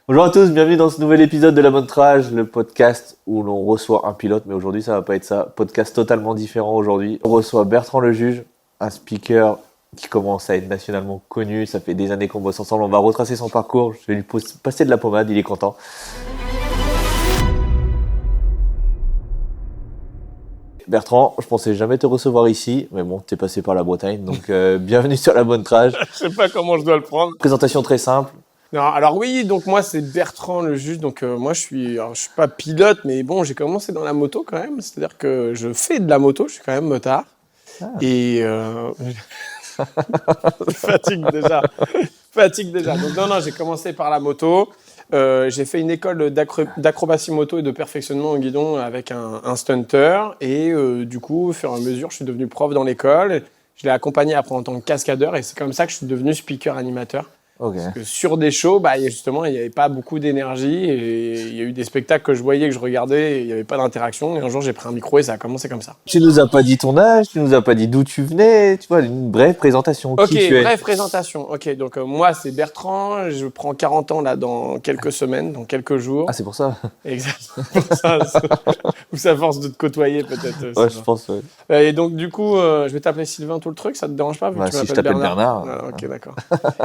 Bonjour à tous, bienvenue dans ce nouvel épisode de La Bonne Trage, le podcast où l'on reçoit un pilote, mais aujourd'hui ça va pas être ça. Podcast totalement différent aujourd'hui. On reçoit Bertrand le Juge, un speaker qui commence à être nationalement connu. Ça fait des années qu'on bosse ensemble, on va retracer son parcours. Je vais lui passer de la pommade, il est content. Bertrand, je pensais jamais te recevoir ici, mais bon, t'es passé par la Bretagne, donc bienvenue sur La Bonne Trage. Je sais pas comment je dois le prendre. Présentation très simple. Non, alors oui, donc moi c'est Bertrand le Juge. Donc moi je suis pas pilote, mais bon, j'ai commencé dans la moto quand même. C'est-à-dire que je fais de la moto, je suis quand même motard. Et fatigue déjà. Donc non, j'ai commencé par la moto. J'ai fait une école d'acrobatie moto et de perfectionnement au guidon avec un stunter. Et du coup, au fur et à mesure, je suis devenu prof dans l'école. Je l'ai accompagné après en tant que cascadeur. Et c'est comme ça que je suis devenu speaker animateur. Okay. Parce que sur des shows, justement, il n'y avait pas beaucoup d'énergie et il y a eu des spectacles que je voyais, que je regardais et il n'y avait pas d'interaction. Et un jour, j'ai pris un micro et ça a commencé comme ça. Tu nous as pas dit ton âge, tu nous as pas dit d'où tu venais, tu vois, une brève présentation. Ok, qui tu es. bref, présentation. Ok, donc moi, c'est Bertrand, je prends 40 ans là dans quelques semaines, dans quelques jours. Ah, c'est pour ça. Exactement. Ou ça force de te côtoyer peut-être. Ouais, je pense. Ouais. Et donc du coup, je vais t'appeler Sylvain tout le truc, ça te dérange pas vu que tu si je m'appelles t'appelle Bernard. Ah, ok, d'accord.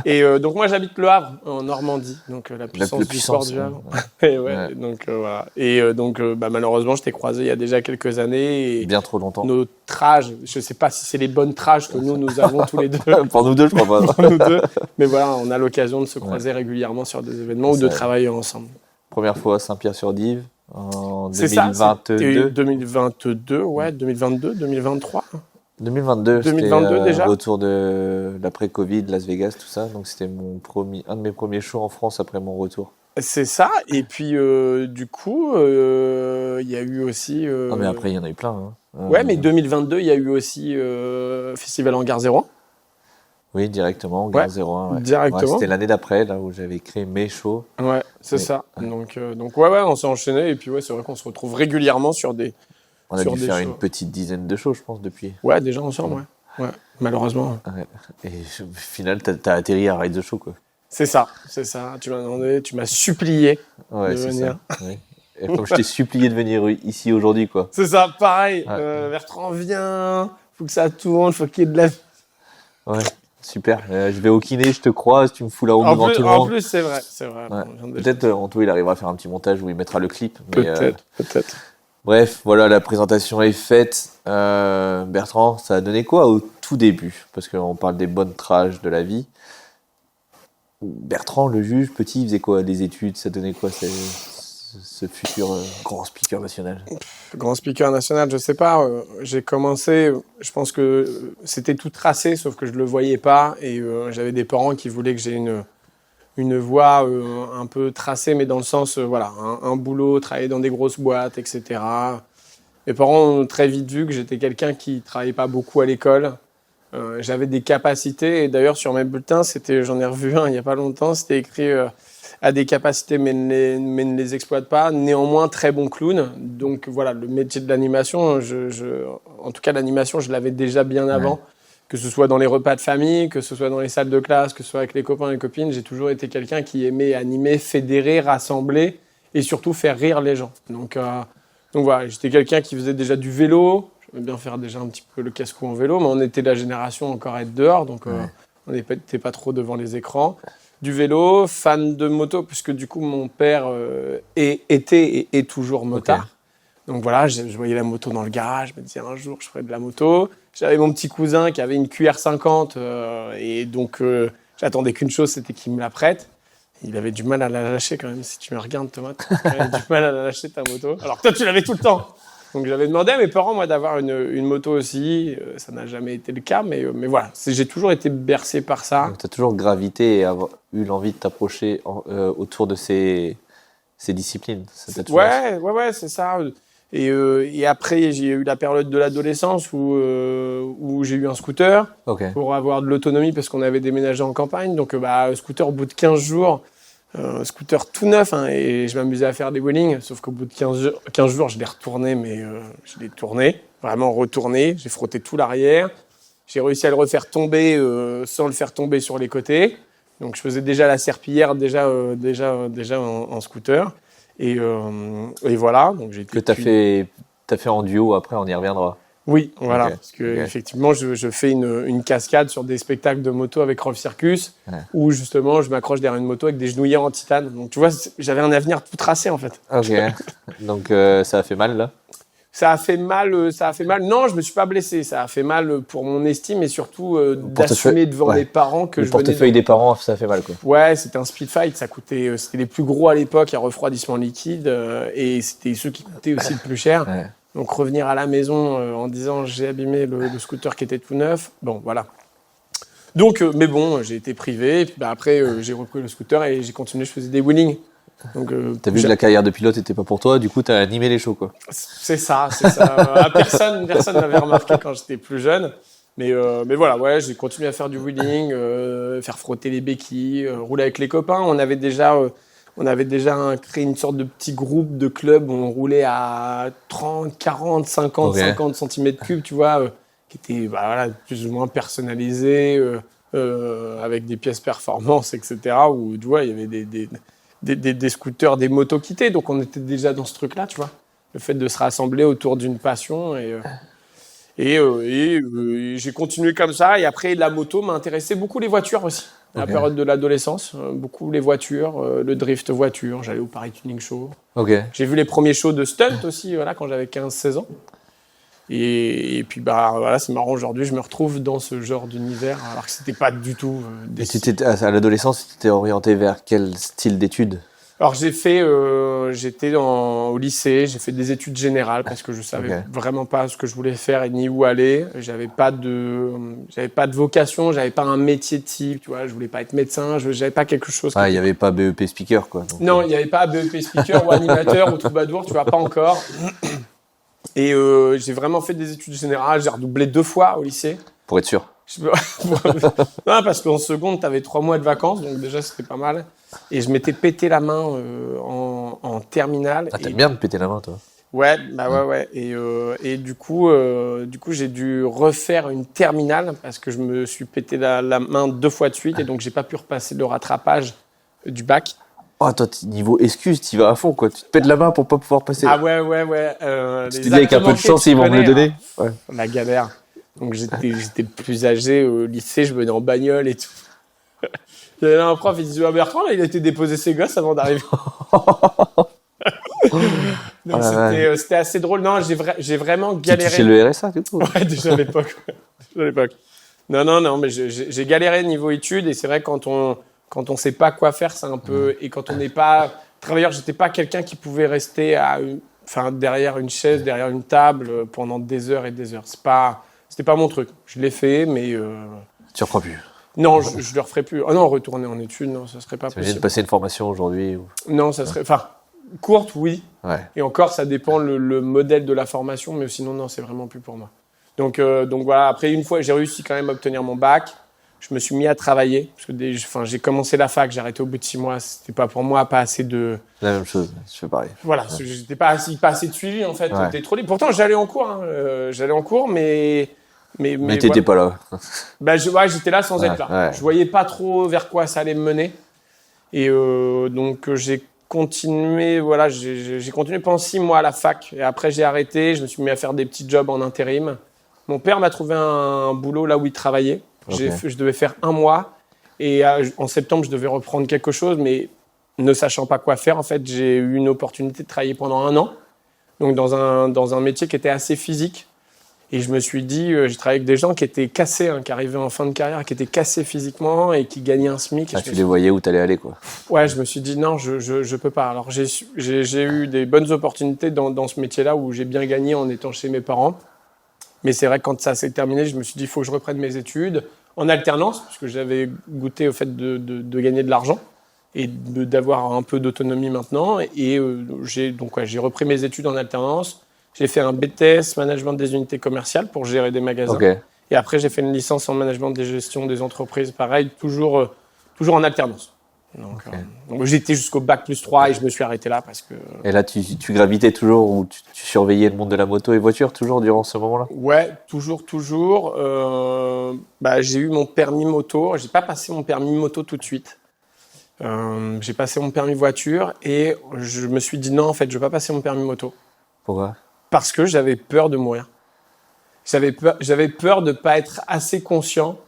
Et donc moi j'habite Le Havre en Normandie, donc la puissance du sport du Havre. Et ouais. Donc voilà. Et donc malheureusement je t'ai croisé il y a déjà quelques années. Et bien trop longtemps. Nos trages, je sais pas si c'est les bonnes trages que nous avons tous les deux. Pour nous deux, je crois pas. Pour nous deux. Mais voilà, on a l'occasion de se croiser régulièrement sur des événements ou de travailler ensemble. Première fois à Saint-Pierre-sur-Dive en c'est 2022. Ça, 2022, ouais, 2022, 2023. 2022, 2022 c'était déjà. Retour de l'après-Covid, Las Vegas, tout ça. Donc c'était un de mes premiers shows en France après mon retour. C'est ça. Et puis du coup, il y a eu aussi. Ah mais après il y en a eu plein. Hein. Ouais, mais 2022, il y a eu aussi Festival Hangar 01. Oui, directement, Hangar 01. Ouais. Directement. Ouais, c'était l'année d'après, là où j'avais créé mes shows. Ouais, c'est ça. Donc ouais, on s'est enchaîné. Et puis ouais, c'est vrai qu'on se retrouve régulièrement sur des. On a dû faire une petite dizaine de shows, je pense, depuis. Ouais, déjà ensemble, ouais. Malheureusement. Ouais. Et au final, t'as atterri à Ride the Show, quoi. C'est ça. Tu m'as demandé, tu m'as supplié de venir. Ça. Ouais. Et comme je t'ai supplié de venir ici aujourd'hui, quoi. C'est ça, pareil. Bertrand, viens. Faut que ça tourne, faut qu'il y ait de la... Ouais, super. Je vais au kiné, je te croise, tu me fous la honte devant tout le monde. En plus, c'est vrai. Ouais. Peut-être, Anto, il arrivera à faire un petit montage où il mettra le clip. Peut-être. Bref, voilà, la présentation est faite. Bertrand, ça a donné quoi au tout début ? Parce qu'on parle des bonnes trages de la vie. Bertrand, le Juge, petit, il faisait quoi ? Les études, ça donnait quoi ce futur grand speaker national ? Grand speaker national, je sais pas. J'ai commencé, je pense que c'était tout tracé, sauf que je le voyais pas. Et j'avais des parents qui voulaient que j'ai une voie un peu tracée, mais dans le sens, un boulot, travailler dans des grosses boîtes, etc. Mes parents ont très vite vu que j'étais quelqu'un qui travaillait pas beaucoup à l'école. J'avais des capacités, et d'ailleurs sur mes bulletins, j'en ai revu un il y a pas longtemps, c'était écrit a des capacités mais ne les exploite pas, néanmoins très bon clown. Donc voilà, le métier de l'animation, en tout cas l'animation, je l'avais déjà bien avant. Ouais. Que ce soit dans les repas de famille, que ce soit dans les salles de classe, que ce soit avec les copains et les copines, j'ai toujours été quelqu'un qui aimait animer, fédérer, rassembler et surtout faire rire les gens. Donc voilà, j'étais quelqu'un qui faisait déjà du vélo. J'aimais bien faire déjà un petit peu le casse-cou en vélo, mais on était la génération encore à être dehors, donc on n'était pas trop devant les écrans. Du vélo, fan de moto, puisque du coup mon père était et est toujours motard. Okay. Donc voilà, je voyais la moto dans le garage, je me disais un jour je ferai de la moto. J'avais mon petit cousin qui avait une QR50 et donc j'attendais qu'une chose, c'était qu'il me la prête. Il avait du mal à la lâcher quand même, si tu me regardes Thomas, il avait du mal à la lâcher ta moto. Alors toi tu l'avais tout le temps. Donc j'avais demandé à mes parents moi d'avoir une moto aussi, ça n'a jamais été le cas, mais voilà, j'ai toujours été bercé par ça. Donc tu as toujours gravité et eu l'envie de t'approcher autour de ces disciplines. Ouais, c'est ça. Et après, j'ai eu la période de l'adolescence où j'ai eu un scooter pour avoir de l'autonomie parce qu'on avait déménagé en campagne. Donc, scooter au bout de 15 jours, scooter tout neuf, et je m'amusais à faire des wheelings. Sauf qu'au bout de 15 jours, je l'ai retourné, mais je l'ai tourné, vraiment retourné. J'ai frotté tout l'arrière. J'ai réussi à le refaire tomber sans le faire tomber sur les côtés. Donc je faisais déjà la serpillière déjà en scooter. Et voilà. Donc j'ai été Que t'as fait en duo, après on y reviendra. Oui, voilà, Ok, parce que ok. effectivement, je fais une cascade sur des spectacles de moto avec Rolf Circus, Ouais. où justement, je m'accroche derrière une moto avec des genouillères en titane. Donc, tu vois, j'avais un avenir tout tracé, en fait. Ok. Donc ça a fait mal là. Ça a fait mal, ça a fait mal. Non, je me suis pas blessé. Ça a fait mal pour mon estime et surtout d'assumer devant ouais. mes parents que Le je venais portefeuille des parents, ça fait mal quoi. Ouais, c'était un speed fight, ça coûtait, c'était les plus gros à l'époque à refroidissement liquide et c'était ceux qui coûtaient aussi le plus cher. Ouais. Donc revenir à la maison en disant j'ai abîmé le scooter qui était tout neuf, bon voilà. Donc, mais bon, j'ai été privé, et puis après j'ai repris le scooter et j'ai continué, je faisais des wheelings. Donc, T'as vu que la carrière de pilote était pas pour toi, du coup t'as animé les shows quoi. c'est ça. Personne m'avait remarqué quand j'étais plus jeune. Mais voilà, ouais, j'ai continué à faire du wheeling, faire frotter les béquilles, rouler avec les copains. On avait déjà créé une sorte de petit groupe de club où on roulait à 30, 40, 50, Ok. 50 cm3, tu vois, qui était voilà, plus ou moins personnalisé, avec des pièces performance, etc. Où tu vois, il y avait des scooters, des motos quittés. Donc on était déjà dans ce truc-là, tu vois. Le fait de se rassembler autour d'une passion et j'ai continué comme ça. Et après, la moto m'a intéressé beaucoup les voitures aussi. À la Ok. période de l'adolescence, beaucoup les voitures, le drift voiture. J'allais au Paris Tuning Show. Ok. J'ai vu les premiers shows de stunt aussi, voilà, quand j'avais 15-16 ans. Et puis, bah, voilà, c'est marrant, aujourd'hui, je me retrouve dans ce genre d'univers, alors que c'était pas du tout Et à l'adolescence, tu t'es orienté vers quel style d'études? Alors j'étais au lycée, j'ai fait des études générales parce que je savais Ok. vraiment pas ce que je voulais faire et ni où aller. J'avais pas de vocation, j'avais pas un métier type, tu vois. Je voulais pas être médecin, j'avais pas quelque chose. Ah, il y avait pas BEP speaker quoi. Donc, Non, il y avait pas BEP speaker ou animateur ou troubadour, tu vois, pas encore. Et j'ai vraiment fait des études générales. J'ai redoublé 2 fois au lycée. pour être sûr. Non, parce qu'en seconde, t'avais 3 mois de vacances, donc déjà c'était pas mal. Et je m'étais pété la main en terminale. Ah, t'aimes bien de péter la main toi. Ouais, bah ouais. Et du coup, j'ai dû refaire une terminale parce que je me suis pété la main 2 fois de suite et donc j'ai pas pu repasser le rattrapage du bac. Oh, toi, niveau excuse, t'y vas à fond quoi. Tu te pètes la main pour pas pouvoir passer. Ah ouais. Tu te dis avec un peu de chance, ils vont me le donner. Ouais. La galère. Donc j'étais le plus âgé au lycée, je venais en bagnole et tout. Il y avait un prof, il disait, ah, Bertrand, là, il a été déposer ses gosses avant d'arriver. Donc c'était assez drôle. Non, j'ai vraiment Tu galéré. touchais le RSA du coup. Ouais, déjà à l'époque. Non, mais j'ai galéré niveau études et c'est vrai quand on sait pas quoi faire, c'est un peu et quand on n'est pas travailleur, j'étais pas quelqu'un qui pouvait rester derrière une chaise, derrière une table pendant des heures et des heures. C'était pas mon truc. Je l'ai fait, mais Tu reprends plus. non, je le referai plus. Oh non, retourner en études, non, ça serait pas T'imagines possible. passer une formation aujourd'hui ou... Non, ça serait, courte, oui. Ouais. Et encore, ça dépend le modèle de la formation, mais sinon, non, c'est vraiment plus pour moi. Donc voilà, après, une fois, j'ai réussi quand même à obtenir mon bac. Je me suis mis à travailler, parce que j'ai commencé la fac, j'ai arrêté au bout de 6 mois. C'était pas pour moi, pas assez de... La même chose, je fais pareil. Voilà, j'étais pas assez de suivi, en fait. Ouais. J'étais trop libre. Pourtant, j'allais en cours, mais Mais t'étais pas là. Bah, j'étais là sans être là. Ouais. Je voyais pas trop vers quoi ça allait me mener. Et donc, j'ai continué, voilà, j'ai continué pendant 6 mois à la fac. Et après, j'ai arrêté. Je me suis mis à faire des petits jobs en intérim. Mon père m'a trouvé un boulot là où il travaillait. Okay. Je devais faire 1 mois. Et en septembre, je devais reprendre quelque chose. Mais ne sachant pas quoi faire, en fait, j'ai eu une opportunité de travailler pendant 1 an. Donc, dans un métier qui était assez physique. Et je me suis dit, j'ai travaillé avec des gens qui étaient cassés, qui arrivaient en fin de carrière, qui étaient cassés physiquement et qui gagnaient un SMIC. Ah, tu les voyais où t'allais aller quoi. Ouais, je me suis dit non, je peux pas. Alors j'ai eu des bonnes opportunités dans ce métier-là où j'ai bien gagné en étant chez mes parents. Mais c'est vrai que quand ça s'est terminé, je me suis dit il faut que je reprenne mes études en alternance parce que j'avais goûté au fait de gagner de l'argent et d'avoir un peu d'autonomie maintenant. Et j'ai repris mes études en alternance. J'ai fait un BTS management des unités commerciales pour gérer des magasins. Okay. Et après, j'ai fait une licence en management des gestions des entreprises, pareil, toujours en alternance. Donc j'étais jusqu'au bac plus 3 et je me suis arrêté là parce que... Et là, tu gravitais toujours ou tu surveillais le monde de la moto et voiture toujours durant ce moment-là? Ouais, toujours. J'ai eu mon permis moto. J'ai pas passé mon permis moto tout de suite. J'ai passé mon permis voiture et je me suis dit non, en fait, je vais pas passer mon permis moto. Pourquoi? Parce que j'avais peur de mourir. J'avais peur de pas être assez conscient,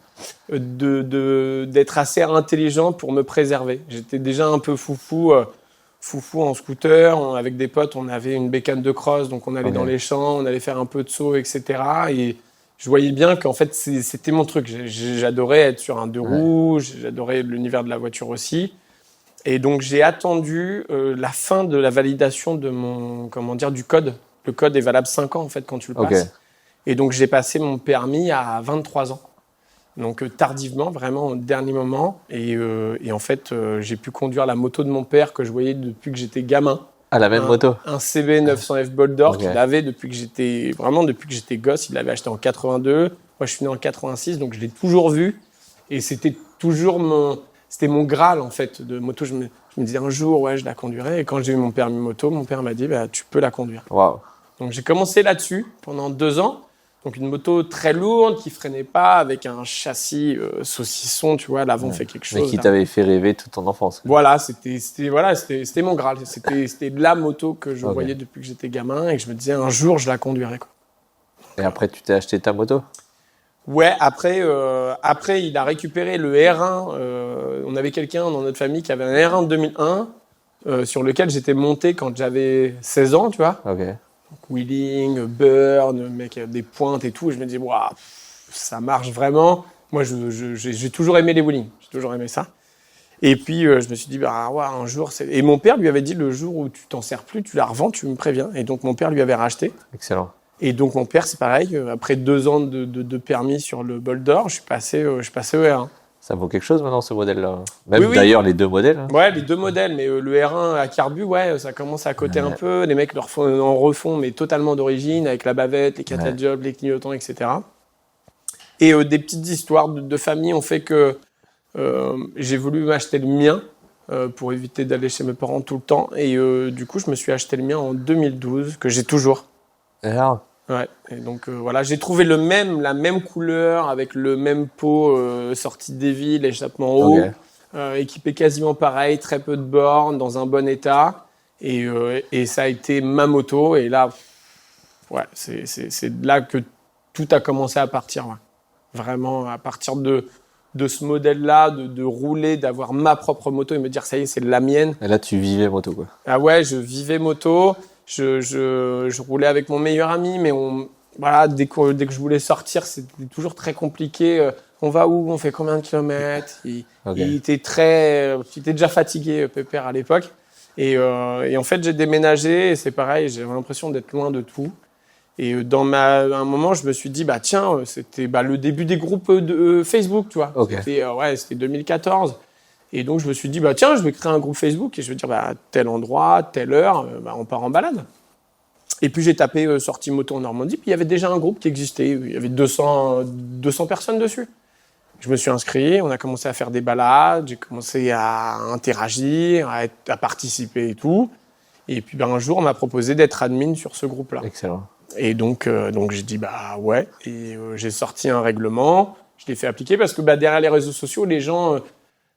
d'être assez intelligent pour me préserver. J'étais déjà un peu foufou en scooter. Avec des potes, on avait une bécane de cross, donc on allait dans les champs, on allait faire un peu de saut, etc. Et je voyais bien qu'en fait, c'était mon truc. J'adorais être sur un deux roues, j'adorais l'univers de la voiture aussi. Et donc, j'ai attendu la fin de la validation de du code. Le code est valable 5 ans, en fait, quand tu le passes. Et donc, j'ai passé mon permis à 23 ans. Donc, tardivement, vraiment au dernier moment. Et en fait, j'ai pu conduire la moto de mon père que je voyais depuis que j'étais gamin. Ah, la même moto? Un CB 900F Bolt d'Or qu'il avait depuis que j'étais gosse. Il l'avait acheté en 82. Moi, je suis né en 86, donc je l'ai toujours vu. Et c'était toujours c'était mon Graal, en fait, de moto. Je me disais un jour, je la conduirai. Et quand j'ai eu mon permis moto, mon père m'a dit, tu peux la conduire. Wow. Donc, j'ai commencé là-dessus pendant 2 ans. Donc, une moto très lourde, qui freinait pas, avec un châssis saucisson, tu vois, l'avant fait quelque chose. Mais qui t'avait fait rêver toute ton enfance. Voilà, c'était mon Graal. C'était la moto que je voyais depuis que j'étais gamin et que je me disais, un jour, je la conduirai, quoi. Et après, tu t'es acheté ta moto? Ouais, après, il a récupéré le R1. On avait quelqu'un dans notre famille qui avait un R1 de 2001 sur lequel j'étais monté quand j'avais 16 ans, tu vois. Ok. Donc, wheeling, burn, mec, des pointes et tout. Et je me disais, waouh, ça marche vraiment. Moi, j'ai toujours aimé les wheelings. J'ai toujours aimé ça. Et puis, je me suis dit, un jour... Et mon père lui avait dit, le jour où tu t'en sers plus, tu la revends, tu me préviens. Et donc, mon père lui avait racheté. Excellent. Et donc, mon père, c'est pareil. Après 2 ans de permis sur le Bolt d'Or, je suis passé au R1. Ça vaut quelque chose maintenant, ce modèle-là? Même Oui. d'ailleurs, les 2 modèles. Hein. Ouais, les 2 modèles. Mais le R1 à carbu, ça commence à coter un peu. Les mecs en refont, mais totalement d'origine, avec la bavette, les catadiopes, les clignotants, etc. Et des petites histoires de famille ont fait que j'ai voulu m'acheter le mien pour éviter d'aller chez mes parents tout le temps. Et du coup, je me suis acheté le mien en 2012, que j'ai toujours. R1. Ouais, et donc j'ai trouvé la même couleur, avec le même pot sorti des villes, échappement haut, équipé quasiment pareil, très peu de bornes, dans un bon état, et ça a été ma moto, et là, c'est là que tout a commencé à partir, vraiment à partir de ce modèle-là, de rouler, d'avoir ma propre moto et me dire ça y est, c'est la mienne. Et là, tu vivais moto, quoi. Ah ouais, je vivais moto. Je roulais avec mon meilleur ami, mais dès que je voulais sortir, c'était toujours très compliqué. On va où? On fait combien de kilomètres? Il était déjà fatigué, Pépère, à l'époque. Et en fait, j'ai déménagé et c'est pareil, j'avais l'impression d'être loin de tout. Et à un moment, je me suis dit, tiens, c'était le début des groupes de Facebook, tu vois. C'était 2014. Et donc, je me suis dit, tiens, je vais créer un groupe Facebook et je vais dire, tel endroit, telle heure, on part en balade. Et puis, j'ai tapé sortie moto en Normandie, puis il y avait déjà un groupe qui existait. Il y avait 200 personnes dessus. Je me suis inscrit, on a commencé à faire des balades, j'ai commencé à interagir, à participer et tout. Et puis, un jour, on m'a proposé d'être admin sur ce groupe-là. Excellent. Et donc j'ai dit, ouais. Et j'ai sorti un règlement, je l'ai fait appliquer parce que derrière les réseaux sociaux, les gens...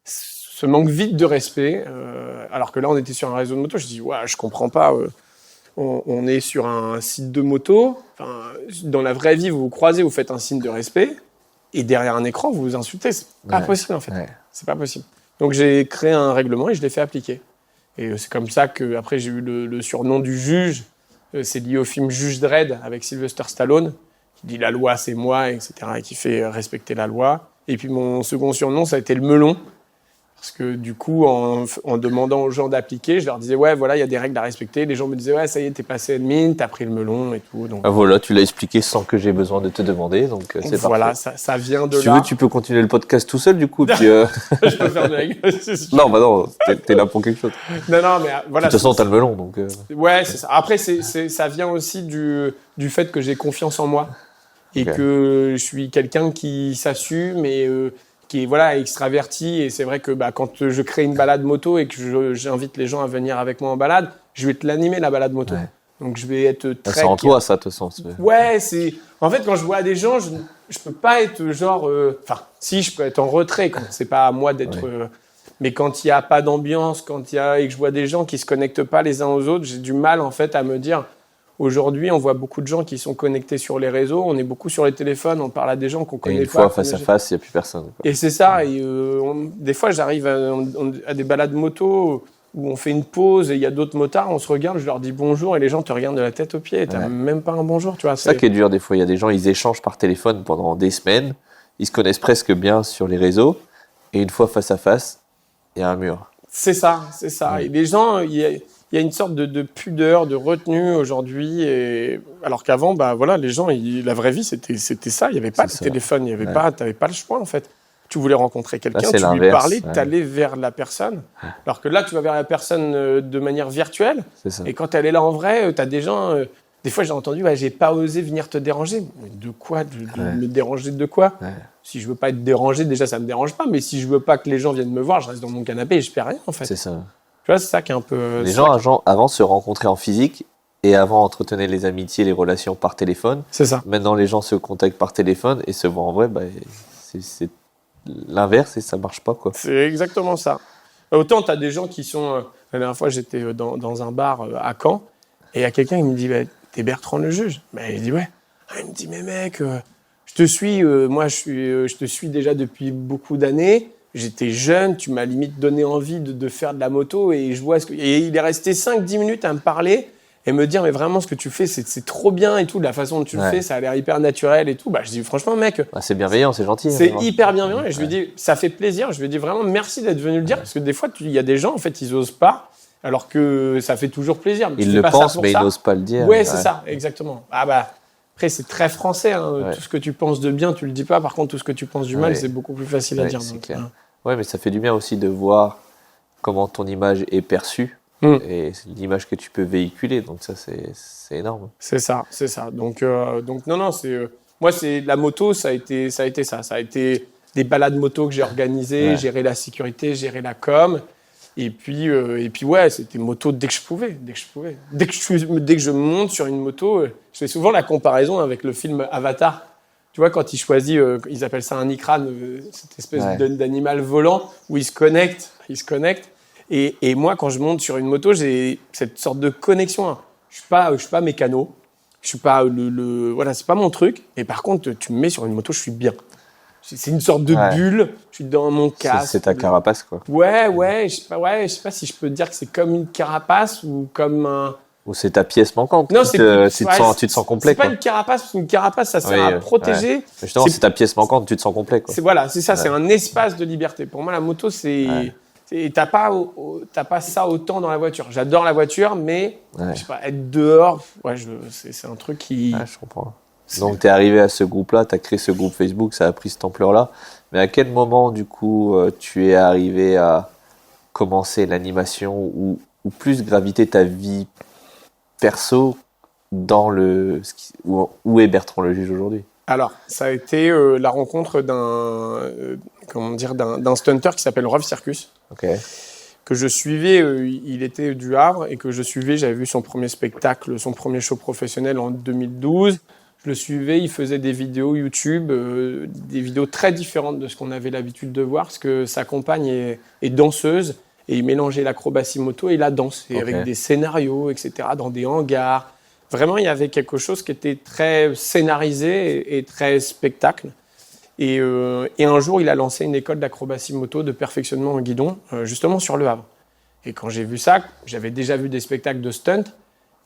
se manque vite de respect, alors que là on était sur un réseau de moto. Je dis je comprends pas, on est sur un site de moto, dans la vraie vie vous vous croisez, vous faites un signe de respect et derrière un écran vous vous insultez, c'est pas possible en fait, c'est pas possible. Donc j'ai créé un règlement et je l'ai fait appliquer et c'est comme ça que après j'ai eu le surnom du juge, c'est lié au film Juge Dredd avec Sylvester Stallone qui dit la loi c'est moi, etc., et qui fait respecter la loi. Et puis mon second surnom ça a été le melon. Parce que du coup, en demandant aux gens d'appliquer, je leur disais, il y a des règles à respecter. Les gens me disaient, ça y est, t'es passé admin, t'as pris le melon et tout. Donc... voilà, tu l'as expliqué sans que j'ai besoin de te demander, donc c'est parfait. Voilà, ça vient de là. Si tu veux, tu peux continuer le podcast tout seul, du coup. Puis, Je peux faire de la gueule. Non, t'es là pour quelque chose. Non, mais voilà. De toute façon, t'as le melon, donc... Ouais, c'est ça. Après, ça vient aussi du fait que j'ai confiance en moi. Et que je suis quelqu'un qui s'assume et qui est voilà extraverti. Et c'est vrai que quand je crée une balade moto et que j'invite les gens à venir avec moi en balade, je vais te l'animer la balade moto. Ouais. Donc je vais être très. C'est en toi, ça, de toute façon. Ouais, c'est. En fait, quand je vois des gens, je peux pas être genre. Enfin, si, je peux être en retrait quand c'est pas à moi d'être. Mais quand il y a pas d'ambiance, et que je vois des gens qui se connectent pas les uns aux autres, j'ai du mal en fait à me dire. Aujourd'hui, on voit beaucoup de gens qui sont connectés sur les réseaux. On est beaucoup sur les téléphones. On parle à des gens qu'on connaît pas. Et une fois face à face, il y a plus personne. Quoi. Et c'est ça. Et des fois, j'arrive à des balades moto où on fait une pause et il y a d'autres motards, on se regarde, je leur dis bonjour et les gens te regardent de la tête aux pieds et t'as même pas un bonjour, tu vois. C'est ça qui est dur des fois, il y a des gens, ils échangent par téléphone pendant des semaines, ils se connaissent presque bien sur les réseaux et une fois face à face, il y a un mur. C'est ça. Et les gens, il y a une sorte de pudeur, de retenue aujourd'hui, alors qu'avant, voilà, les gens, la vraie vie, c'était ça, il n'y avait pas de téléphone, t'avais pas le choix en fait. Tu voulais rencontrer quelqu'un, tu lui parlais, t'allais vers la personne. Alors que là, tu vas vers la personne de manière virtuelle. Et quand elle est là en vrai, t'as des gens... des fois, j'ai entendu, j'ai pas osé venir te déranger. Mais de quoi me déranger de quoi Si je veux pas être dérangé, déjà, ça me dérange pas. Mais si je veux pas que les gens viennent me voir, je reste dans mon canapé et je fais rien, en fait. C'est ça. Tu vois, c'est ça qui est un peu... Les gens, avant, se rencontraient en physique et avant, entretenaient les amitiés, les relations par téléphone. C'est ça. Maintenant, les gens se contactent par téléphone et se voient en vrai, c'est l'inverse et ça marche pas, quoi. C'est exactement ça. Autant tu as des gens qui sont... la dernière fois, j'étais dans un bar à Caen et il y a quelqu'un qui me dit t'es Bertrand le juge. Il dit ouais. Il me dit mais mec, je te suis, moi je te suis déjà depuis beaucoup d'années. J'étais jeune, tu m'as limite donné envie de faire de la moto et je vois et il est resté 5-10 minutes à me parler et me dire mais vraiment ce que tu fais c'est trop bien et tout, de la façon dont tu le fais, ça a l'air hyper naturel et tout. Je dis franchement mec, c'est bienveillant, c'est gentil. C'est hyper bienveillant et je lui dis ça fait plaisir, je lui dis vraiment merci d'être venu le dire parce que des fois il y a des gens en fait ils osent pas alors que ça fait toujours plaisir. Ils le pensent mais ils n'osent pas le dire. Ouais, c'est ça, exactement. Après c'est très français tout ce que tu penses de bien, tu le dis pas, par contre tout ce que tu penses du mal, c'est beaucoup plus facile à dire. C'est clair. Ouais, mais ça fait du bien aussi de voir comment ton image est perçue. Et c'est l'image que tu peux véhiculer, donc ça c'est énorme. C'est ça. Donc non, moi c'est la moto, ça a été ça a été des balades moto que j'ai organisées, gérer la sécurité, gérer la com, et puis c'était moto dès que je pouvais. Dès que je monte sur une moto, je fais souvent la comparaison avec le film Avatar. Tu vois, quand ils choisissent, ils appellent ça un Ikran, cette espèce d'animal volant où ils se connectent. Et moi, quand je monte sur une moto, j'ai cette sorte de connexion. Je suis pas mécano. Je suis pas voilà, c'est pas mon truc. Et par contre, tu me mets sur une moto, je suis bien. C'est une sorte de bulle. Je suis dans mon casque. C'est ta carapace, quoi. Ouais. Je sais pas si je peux dire que c'est comme une carapace ou comme un. Ou c'est ta pièce manquante. Non, tu te sens complet. C'est pas une carapace, parce qu'une carapace, ça sert à protéger. Justement, c'est ta pièce manquante, tu te sens complet, quoi. C'est ça, c'est un espace de liberté. Pour moi, la moto, t'as pas ça autant dans la voiture. J'adore la voiture, mais je sais pas, être dehors, c'est un truc qui. Ouais, je comprends. Donc, t'es arrivé à ce groupe-là, t'as créé ce groupe Facebook, ça a pris cette ampleur-là. Mais à quel moment, du coup, tu es arrivé à commencer l'animation ou plus graviter ta vie perso dans où est Bertrand le juge aujourd'hui? Alors, ça a été la rencontre d'un stunter qui s'appelle Rob Circus. Que je suivais, il était du Havre et que je suivais, j'avais vu son premier spectacle, son premier show professionnel en 2012. Je le suivais, il faisait des vidéos YouTube, des vidéos très différentes de ce qu'on avait l'habitude de voir, parce que sa compagne est danseuse et il mélangeait l'acrobatie moto et la danse, et avec des scénarios, etc., dans des hangars. Vraiment, il y avait quelque chose qui était très scénarisé et très spectacle. Et un jour, il a lancé une école d'acrobatie moto, de perfectionnement en guidon, justement sur Le Havre. Et quand j'ai vu ça, j'avais déjà vu des spectacles de stunt.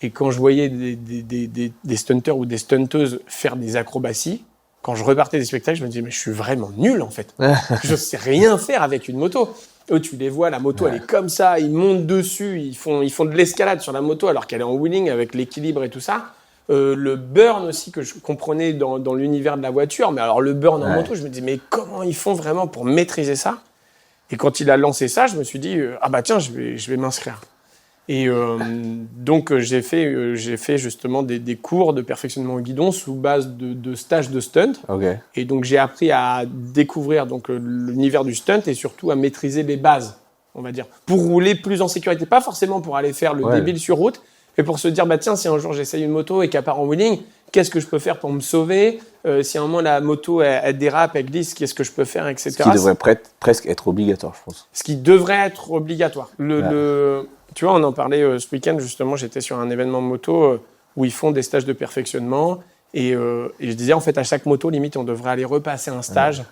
Et quand je voyais des stunters ou des stunteuses faire des acrobaties, quand je repartais des spectacles, je me disais, mais je suis vraiment nul, en fait. Je sais rien faire avec une moto. Eux, tu les vois, la moto, elle est comme ça, ils montent dessus, ils font de l'escalade sur la moto alors qu'elle est en wheeling avec l'équilibre et tout ça. Le burn aussi que je comprenais dans l'univers de la voiture, mais alors le burn en moto, je me dis mais comment ils font vraiment pour maîtriser ça? Et quand il a lancé ça, je me suis dit tiens, je vais m'inscrire. Et donc j'ai fait justement des cours de perfectionnement au guidon sous base de stages de stunt. Ok. Et donc j'ai appris à découvrir donc l'univers du stunt et surtout à maîtriser les bases, on va dire, pour rouler plus en sécurité, pas forcément pour aller faire le débile sur route, mais pour se dire bah tiens, si un jour j'essaye une moto et qu'elle part en wheeling, qu'est-ce que je peux faire pour me sauver, si à un moment la moto elle dérape, elle glisse, qu'est-ce que je peux faire, etc. Ce qui devrait presque être obligatoire, je pense. Ce qui devrait être obligatoire. Tu vois, on en parlait ce week-end, justement, j'étais sur un événement moto où ils font des stages de perfectionnement. Et je disais, en fait, à chaque moto, limite, on devrait aller repasser un stage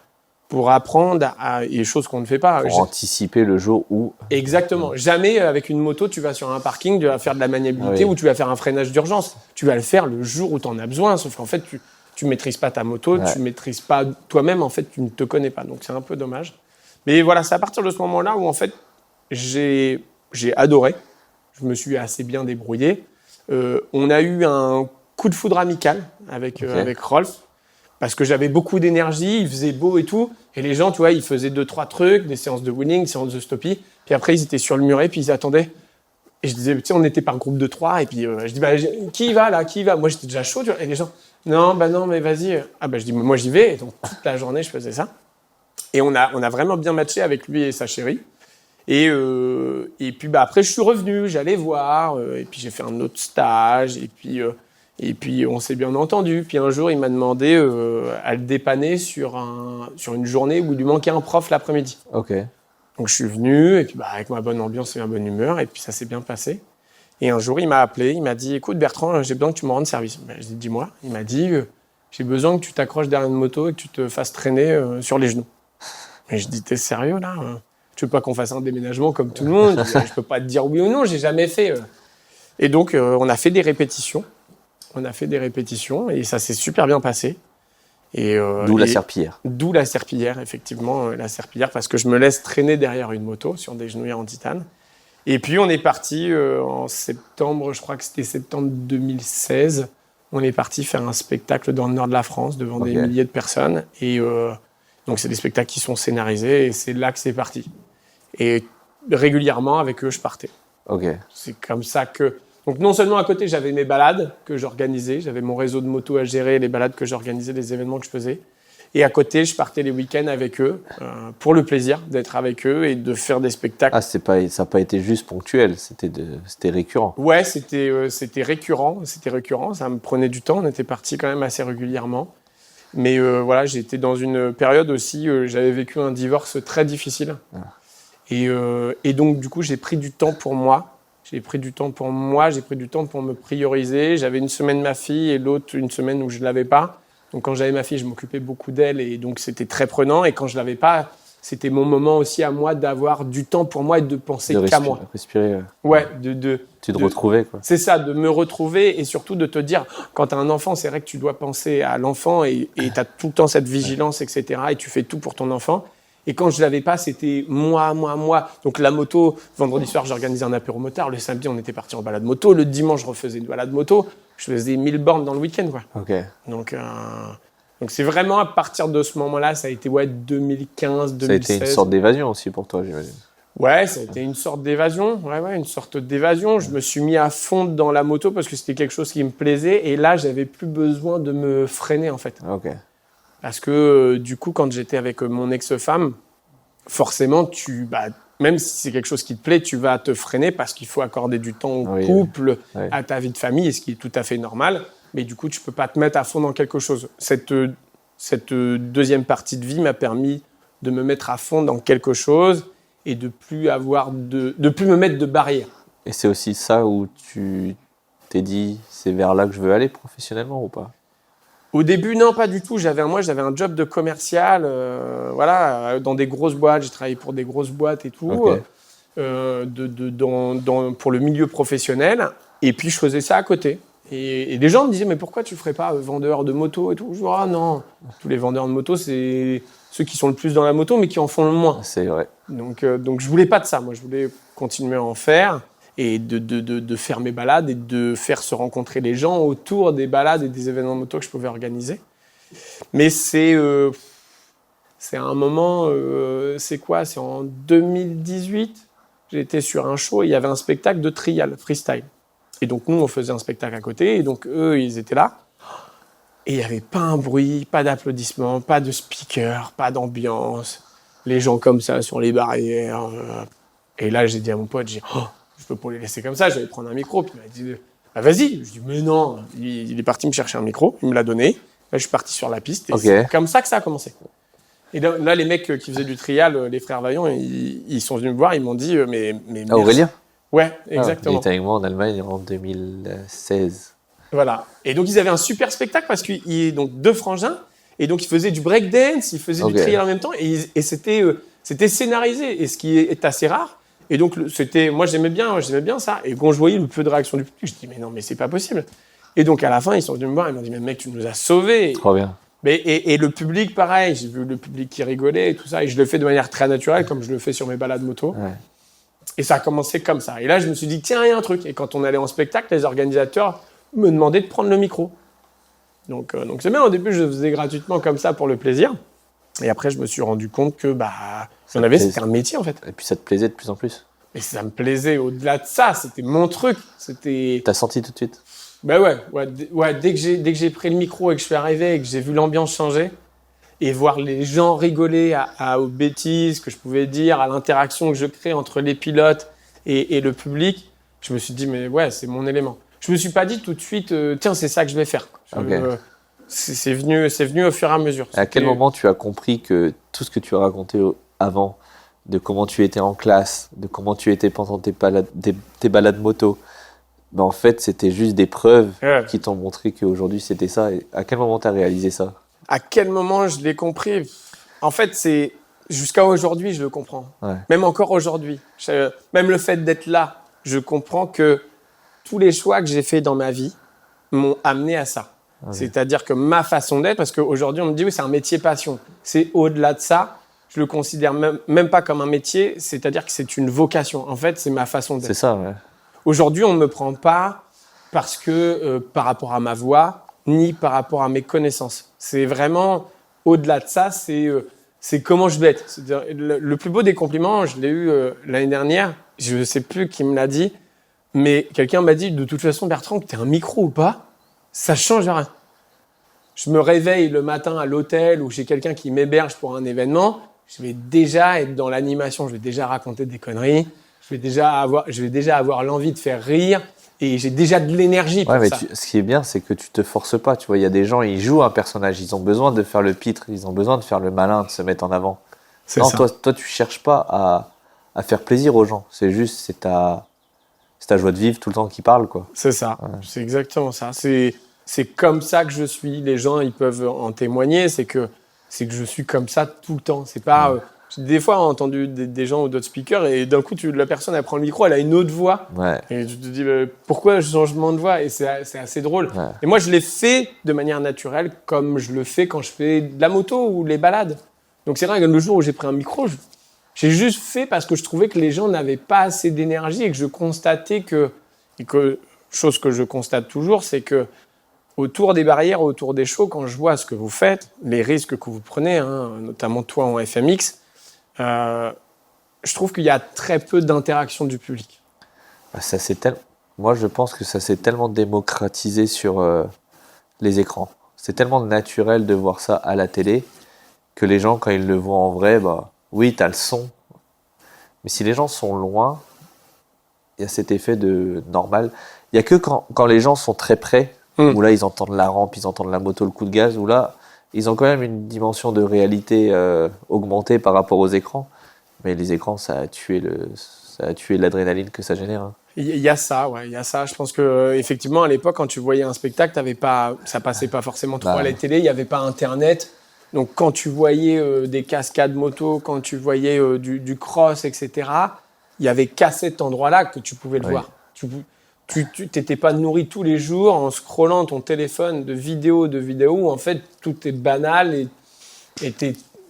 pour apprendre et choses qu'on ne fait pas. Pour anticiper le jour où... Exactement. Jamais, avec une moto, tu vas sur un parking, tu vas faire de la maniabilité ou tu vas faire un freinage d'urgence. Tu vas le faire le jour où tu en as besoin. Sauf qu'en fait, tu maîtrises pas ta moto, tu maîtrises pas toi-même, en fait, tu ne te connais pas. Donc, c'est un peu dommage. Mais voilà, c'est à partir de ce moment-là où, en fait, j'ai adoré. Je me suis assez bien débrouillé. On a eu un coup de foudre amical avec Rolf, parce que j'avais beaucoup d'énergie, il faisait beau et tout, et les gens, tu vois, ils faisaient 2-3 trucs, des séances de wheeling, des séances de stoppie, puis après, ils étaient sur le muret, puis ils attendaient. Et je disais, tu sais, on était par groupe de 3, et puis je dis, bah, qui y va là, qui y va? Moi, j'étais déjà chaud, tu vois, et les gens, non, mais vas-y. Ah, bah, je dis, moi, j'y vais, et donc toute la journée, je faisais ça. Et on a vraiment bien matché avec lui et sa chérie. Et puis bah après je suis revenu, j'allais voir, et puis j'ai fait un autre stage, et puis on s'est bien entendu. Puis un jour il m'a demandé à le dépanner sur une journée où il lui manquait un prof l'après-midi. Ok. Donc je suis venu, et puis bah avec ma bonne ambiance et ma bonne humeur, et puis ça s'est bien passé. Et un jour il m'a appelé, il m'a dit écoute Bertrand, j'ai besoin que tu me rendes service. Ben, je lui ai dit dis-moi. Il m'a dit j'ai besoin que tu t'accroches derrière une moto et que tu te fasses traîner sur les genoux. Mais je dis t'es sérieux là? Tu veux pas qu'on fasse un déménagement comme tout le monde? Je peux pas te dire oui ou non, j'ai jamais fait. Et donc, on a fait des répétitions. Et ça s'est super bien passé. D'où la serpillière. D'où la serpillière, effectivement, la serpillière, parce que je me laisse traîner derrière une moto sur des genouillères en titane. Et puis, on est parti en septembre, je crois que c'était septembre 2016. On est parti faire un spectacle dans le nord de la France devant des milliers de personnes. Et donc, c'est des spectacles qui sont scénarisés et c'est là que c'est parti. Et régulièrement, avec eux, je partais. Ok. C'est comme ça que... Donc, non seulement à côté, j'avais mes balades que j'organisais, j'avais mon réseau de motos à gérer, les balades que j'organisais, les événements que je faisais. Et à côté, je partais les week-ends avec eux, pour le plaisir d'être avec eux et de faire des spectacles. Ah, ça n'a pas été juste ponctuel, c'était récurrent. Ouais, c'était récurrent, ça me prenait du temps, on était partis quand même assez régulièrement. Mais voilà, j'étais dans une période aussi, j'avais vécu un divorce très difficile. Ah. Et donc, du coup, j'ai pris du temps pour moi. J'ai pris du temps pour me prioriser. J'avais une semaine ma fille et l'autre une semaine où je ne l'avais pas. Donc, quand j'avais ma fille, je m'occupais beaucoup d'elle et donc c'était très prenant. Et quand je ne l'avais pas, c'était mon moment aussi à moi d'avoir du temps pour moi et de penser qu'à moi. Respirer. Ouais, tu te retrouvais, quoi. C'est ça, de me retrouver et surtout de te dire, quand tu as un enfant, c'est vrai que tu dois penser à l'enfant et tu as tout le temps cette vigilance, etc. Et tu fais tout pour ton enfant. Et quand je l'avais pas, c'était moi. Donc la moto, vendredi soir, j'organisais un apéro motard. Le samedi, on était parti en balade moto. Le dimanche, je refaisais une balade moto. Je faisais 1000 bornes dans le week-end, quoi. Ok. Donc c'est vraiment à partir de ce moment-là, ça a été 2015, 2016. Ça a été une sorte d'évasion aussi pour toi, j'imagine. Ouais, ça a été une sorte d'évasion. Ouais, une sorte d'évasion. Je me suis mis à fond dans la moto parce que c'était quelque chose qui me plaisait. Et là, j'avais plus besoin de me freiner, en fait. Ok. Parce que du coup, quand j'étais avec mon ex-femme, forcément, même si c'est quelque chose qui te plaît, tu vas te freiner parce qu'il faut accorder du temps au couple, à ta vie de famille, ce qui est tout à fait normal. Mais du coup, tu peux pas te mettre à fond dans quelque chose. Cette deuxième partie de vie m'a permis de me mettre à fond dans quelque chose et de plus me mettre de barrières. Et c'est aussi ça où tu t'es dit, c'est vers là que je veux aller professionnellement ou pas? Au début, non, pas du tout. J'avais un job de commercial, dans des grosses boîtes. J'ai travaillé pour des grosses boîtes et tout, pour le milieu professionnel. Et puis, je faisais ça à côté. Et les gens me disaient, mais pourquoi tu ferais pas vendeur de moto et tout? Je dis, ah non, tous les vendeurs de moto, c'est ceux qui sont le plus dans la moto, mais qui en font le moins. C'est vrai. Donc, je voulais pas de ça. Moi, je voulais continuer à en faire. Et de faire mes balades et de faire se rencontrer les gens autour des balades et des événements moto que je pouvais organiser. Mais c'est un moment, c'est quoi? C'est en 2018. j'étais sur un show et il y avait un spectacle de trial, freestyle. Et donc, nous, on faisait un spectacle à côté. Et donc, eux, ils étaient là. Et il n'y avait pas un bruit, pas d'applaudissements, pas de speaker, pas d'ambiance. Les gens comme ça sur les barrières. Et là, j'ai dit à mon pote, je peux pas les laisser comme ça, je vais prendre un micro. Puis il m'a dit, bah, vas-y. Je dis, mais non. Il est parti me chercher un micro, il me l'a donné. Là, je suis parti sur la piste. Et c'est comme ça que ça a commencé. Et là, les mecs qui faisaient du trial, les frères Vaillant, ils sont venus me voir, ils m'ont dit, mais Aurélien? Ouais, exactement. Il était avec moi en Allemagne en 2016. Voilà. Et donc, ils avaient un super spectacle parce qu'ils donc deux frangins. Et donc, ils faisaient du breakdance, ils faisaient du trial en même temps. Et c'était scénarisé. Et ce qui est assez rare. Et donc, moi, j'aimais bien ça. Et quand je voyais le peu de réaction du public, je dis, mais non, mais c'est pas possible. Et donc, à la fin, ils sont venus me voir. Ils m'ont dit, mais mec, tu nous as sauvés. Trop bien. Et le public, pareil. J'ai vu le public qui rigolait et tout ça. Et je le fais de manière très naturelle, comme je le fais sur mes balades moto. Ouais. Et ça a commencé comme ça. Et là, je me suis dit, tiens, il y a un truc. Et quand on allait en spectacle, les organisateurs me demandaient de prendre le micro. Donc c'est bien. Au début, je le faisais gratuitement comme ça pour le plaisir. Et après, je me suis rendu compte que c'était un métier en fait. Et puis ça te plaisait de plus en plus. Et ça me plaisait. Au-delà de ça, c'était mon truc. T'as senti tout de suite? Ben ouais. Dès que j'ai pris le micro et que je suis arrivé et que j'ai vu l'ambiance changer et voir les gens rigoler aux bêtises que je pouvais dire, à l'interaction que je crée entre les pilotes et le public, je me suis dit mais ouais, c'est mon élément. Je me suis pas dit tout de suite tiens, c'est ça que je vais faire. C'est venu au fur et à mesure. À quel moment tu as compris que tout ce que tu as raconté avant, de comment tu étais en classe, de comment tu étais pendant tes balades moto, ben en fait, c'était juste des preuves qui t'ont montré qu'aujourd'hui, c'était ça. Et à quel moment tu as réalisé ça? À quel moment je l'ai compris? En fait, c'est jusqu'à aujourd'hui, je le comprends. Ouais. Même encore aujourd'hui. Même le fait d'être là, je comprends que tous les choix que j'ai faits dans ma vie m'ont amené à ça. Okay. C'est-à-dire que ma façon d'être, parce qu'aujourd'hui, on me dit, oui, c'est un métier passion. C'est au-delà de ça. Je le considère même pas comme un métier, c'est-à-dire que c'est une vocation. En fait, c'est ma façon d'être. C'est ça, ouais. Aujourd'hui, on ne me prend pas parce que par rapport à ma voix, ni par rapport à mes connaissances. C'est vraiment, au-delà de ça, c'est comment je vais être. C'est-à-dire, le plus beau des compliments, je l'ai eu l'année dernière, je ne sais plus qui me l'a dit, mais quelqu'un m'a dit, de toute façon, Bertrand, que tu as un micro ou pas, ça ne change rien. Je me réveille le matin à l'hôtel ou chez quelqu'un qui m'héberge pour un événement, je vais déjà être dans l'animation, je vais déjà raconter des conneries, je vais déjà avoir l'envie de faire rire et j'ai déjà de l'énergie pour ça. Ce qui est bien, c'est que tu te forces pas. Tu vois, il y a des gens, ils jouent un personnage, ils ont besoin de faire le pitre, ils ont besoin de faire le malin, de se mettre en avant. Non, toi, tu cherches pas à faire plaisir aux gens. C'est juste, c'est ta joie de vivre tout le temps qui parle, quoi. C'est ça. Ouais. C'est exactement ça. C'est comme ça que je suis. Les gens, ils peuvent en témoigner. C'est que je suis comme ça tout le temps. C'est pas. J'ai des fois entendu des gens ou d'autres speakers et d'un coup, la personne, elle prend le micro, elle a une autre voix. Ouais. Et tu te dis, pourquoi je changement de voix? Et c'est assez drôle. Ouais. Et moi, je l'ai fait de manière naturelle, comme je le fais quand je fais de la moto ou les balades. Donc, c'est vrai que le jour où j'ai pris un micro, j'ai juste fait parce que je trouvais que les gens n'avaient pas assez d'énergie et que je constatais chose que je constate toujours, c'est que autour des barrières, autour des shows, quand je vois ce que vous faites, les risques que vous prenez, notamment toi en FMX, je trouve qu'il y a très peu d'interaction du public. Moi, je pense que ça s'est tellement démocratisé sur les écrans. C'est tellement naturel de voir ça à la télé que les gens, quand ils le voient en vrai, oui, tu as le son. Mais si les gens sont loin, il y a cet effet de normal. Il n'y a que quand les gens sont très près, où là, ils entendent la rampe, ils entendent la moto, le coup de gaz, où là, ils ont quand même une dimension de réalité augmentée par rapport aux écrans. Mais les écrans, ça a tué l'adrénaline que ça génère. Il y a ça, ouais. Il y a ça. Je pense qu'effectivement, à l'époque, quand tu voyais un spectacle, ça passait pas forcément trop à la télé, il n'y avait pas Internet. Donc, quand tu voyais des cascades moto, quand tu voyais du cross, etc., il y avait qu'à cet endroit-là que tu pouvais le voir. Tu n'étais pas nourri tous les jours en scrollant ton téléphone de vidéos où en fait tout est banal et